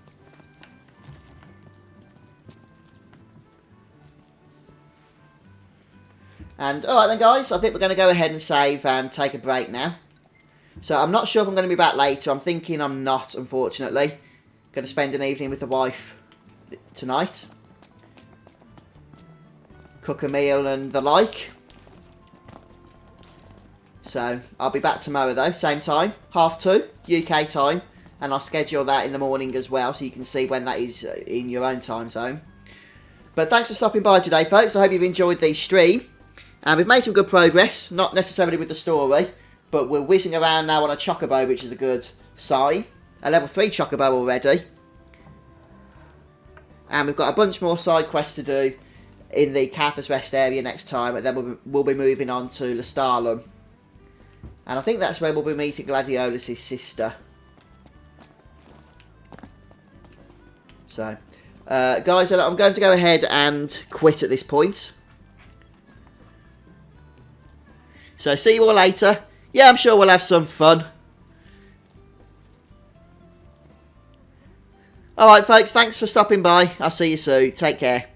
Speaker 1: And alright then guys, I think we're going to go ahead and save and take a break now. So I'm not sure if I'm going to be back later. I'm thinking I'm not, unfortunately. Going to spend an evening with the wife tonight. Cook a meal and the like. So I'll be back tomorrow though, same time, 2:30 UK time. And I'll schedule that in the morning as well, so you can see when that is in your own time zone. But thanks for stopping by today, folks. I hope you've enjoyed the stream. And we've made some good progress, not necessarily with the story, but we're whizzing around now on a Chocobo, which is a good sign. A level 3 Chocobo already. And we've got a bunch more side quests to do in the Thurs rest area next time, and then we'll be moving on to Lestalum. And I think that's where we'll be meeting Gladiolus' sister. So, guys, I'm going to go ahead and quit at this point. So, see you all later. Yeah, I'm sure we'll have some fun. Alright, folks, thanks for stopping by. I'll see you soon. Take care.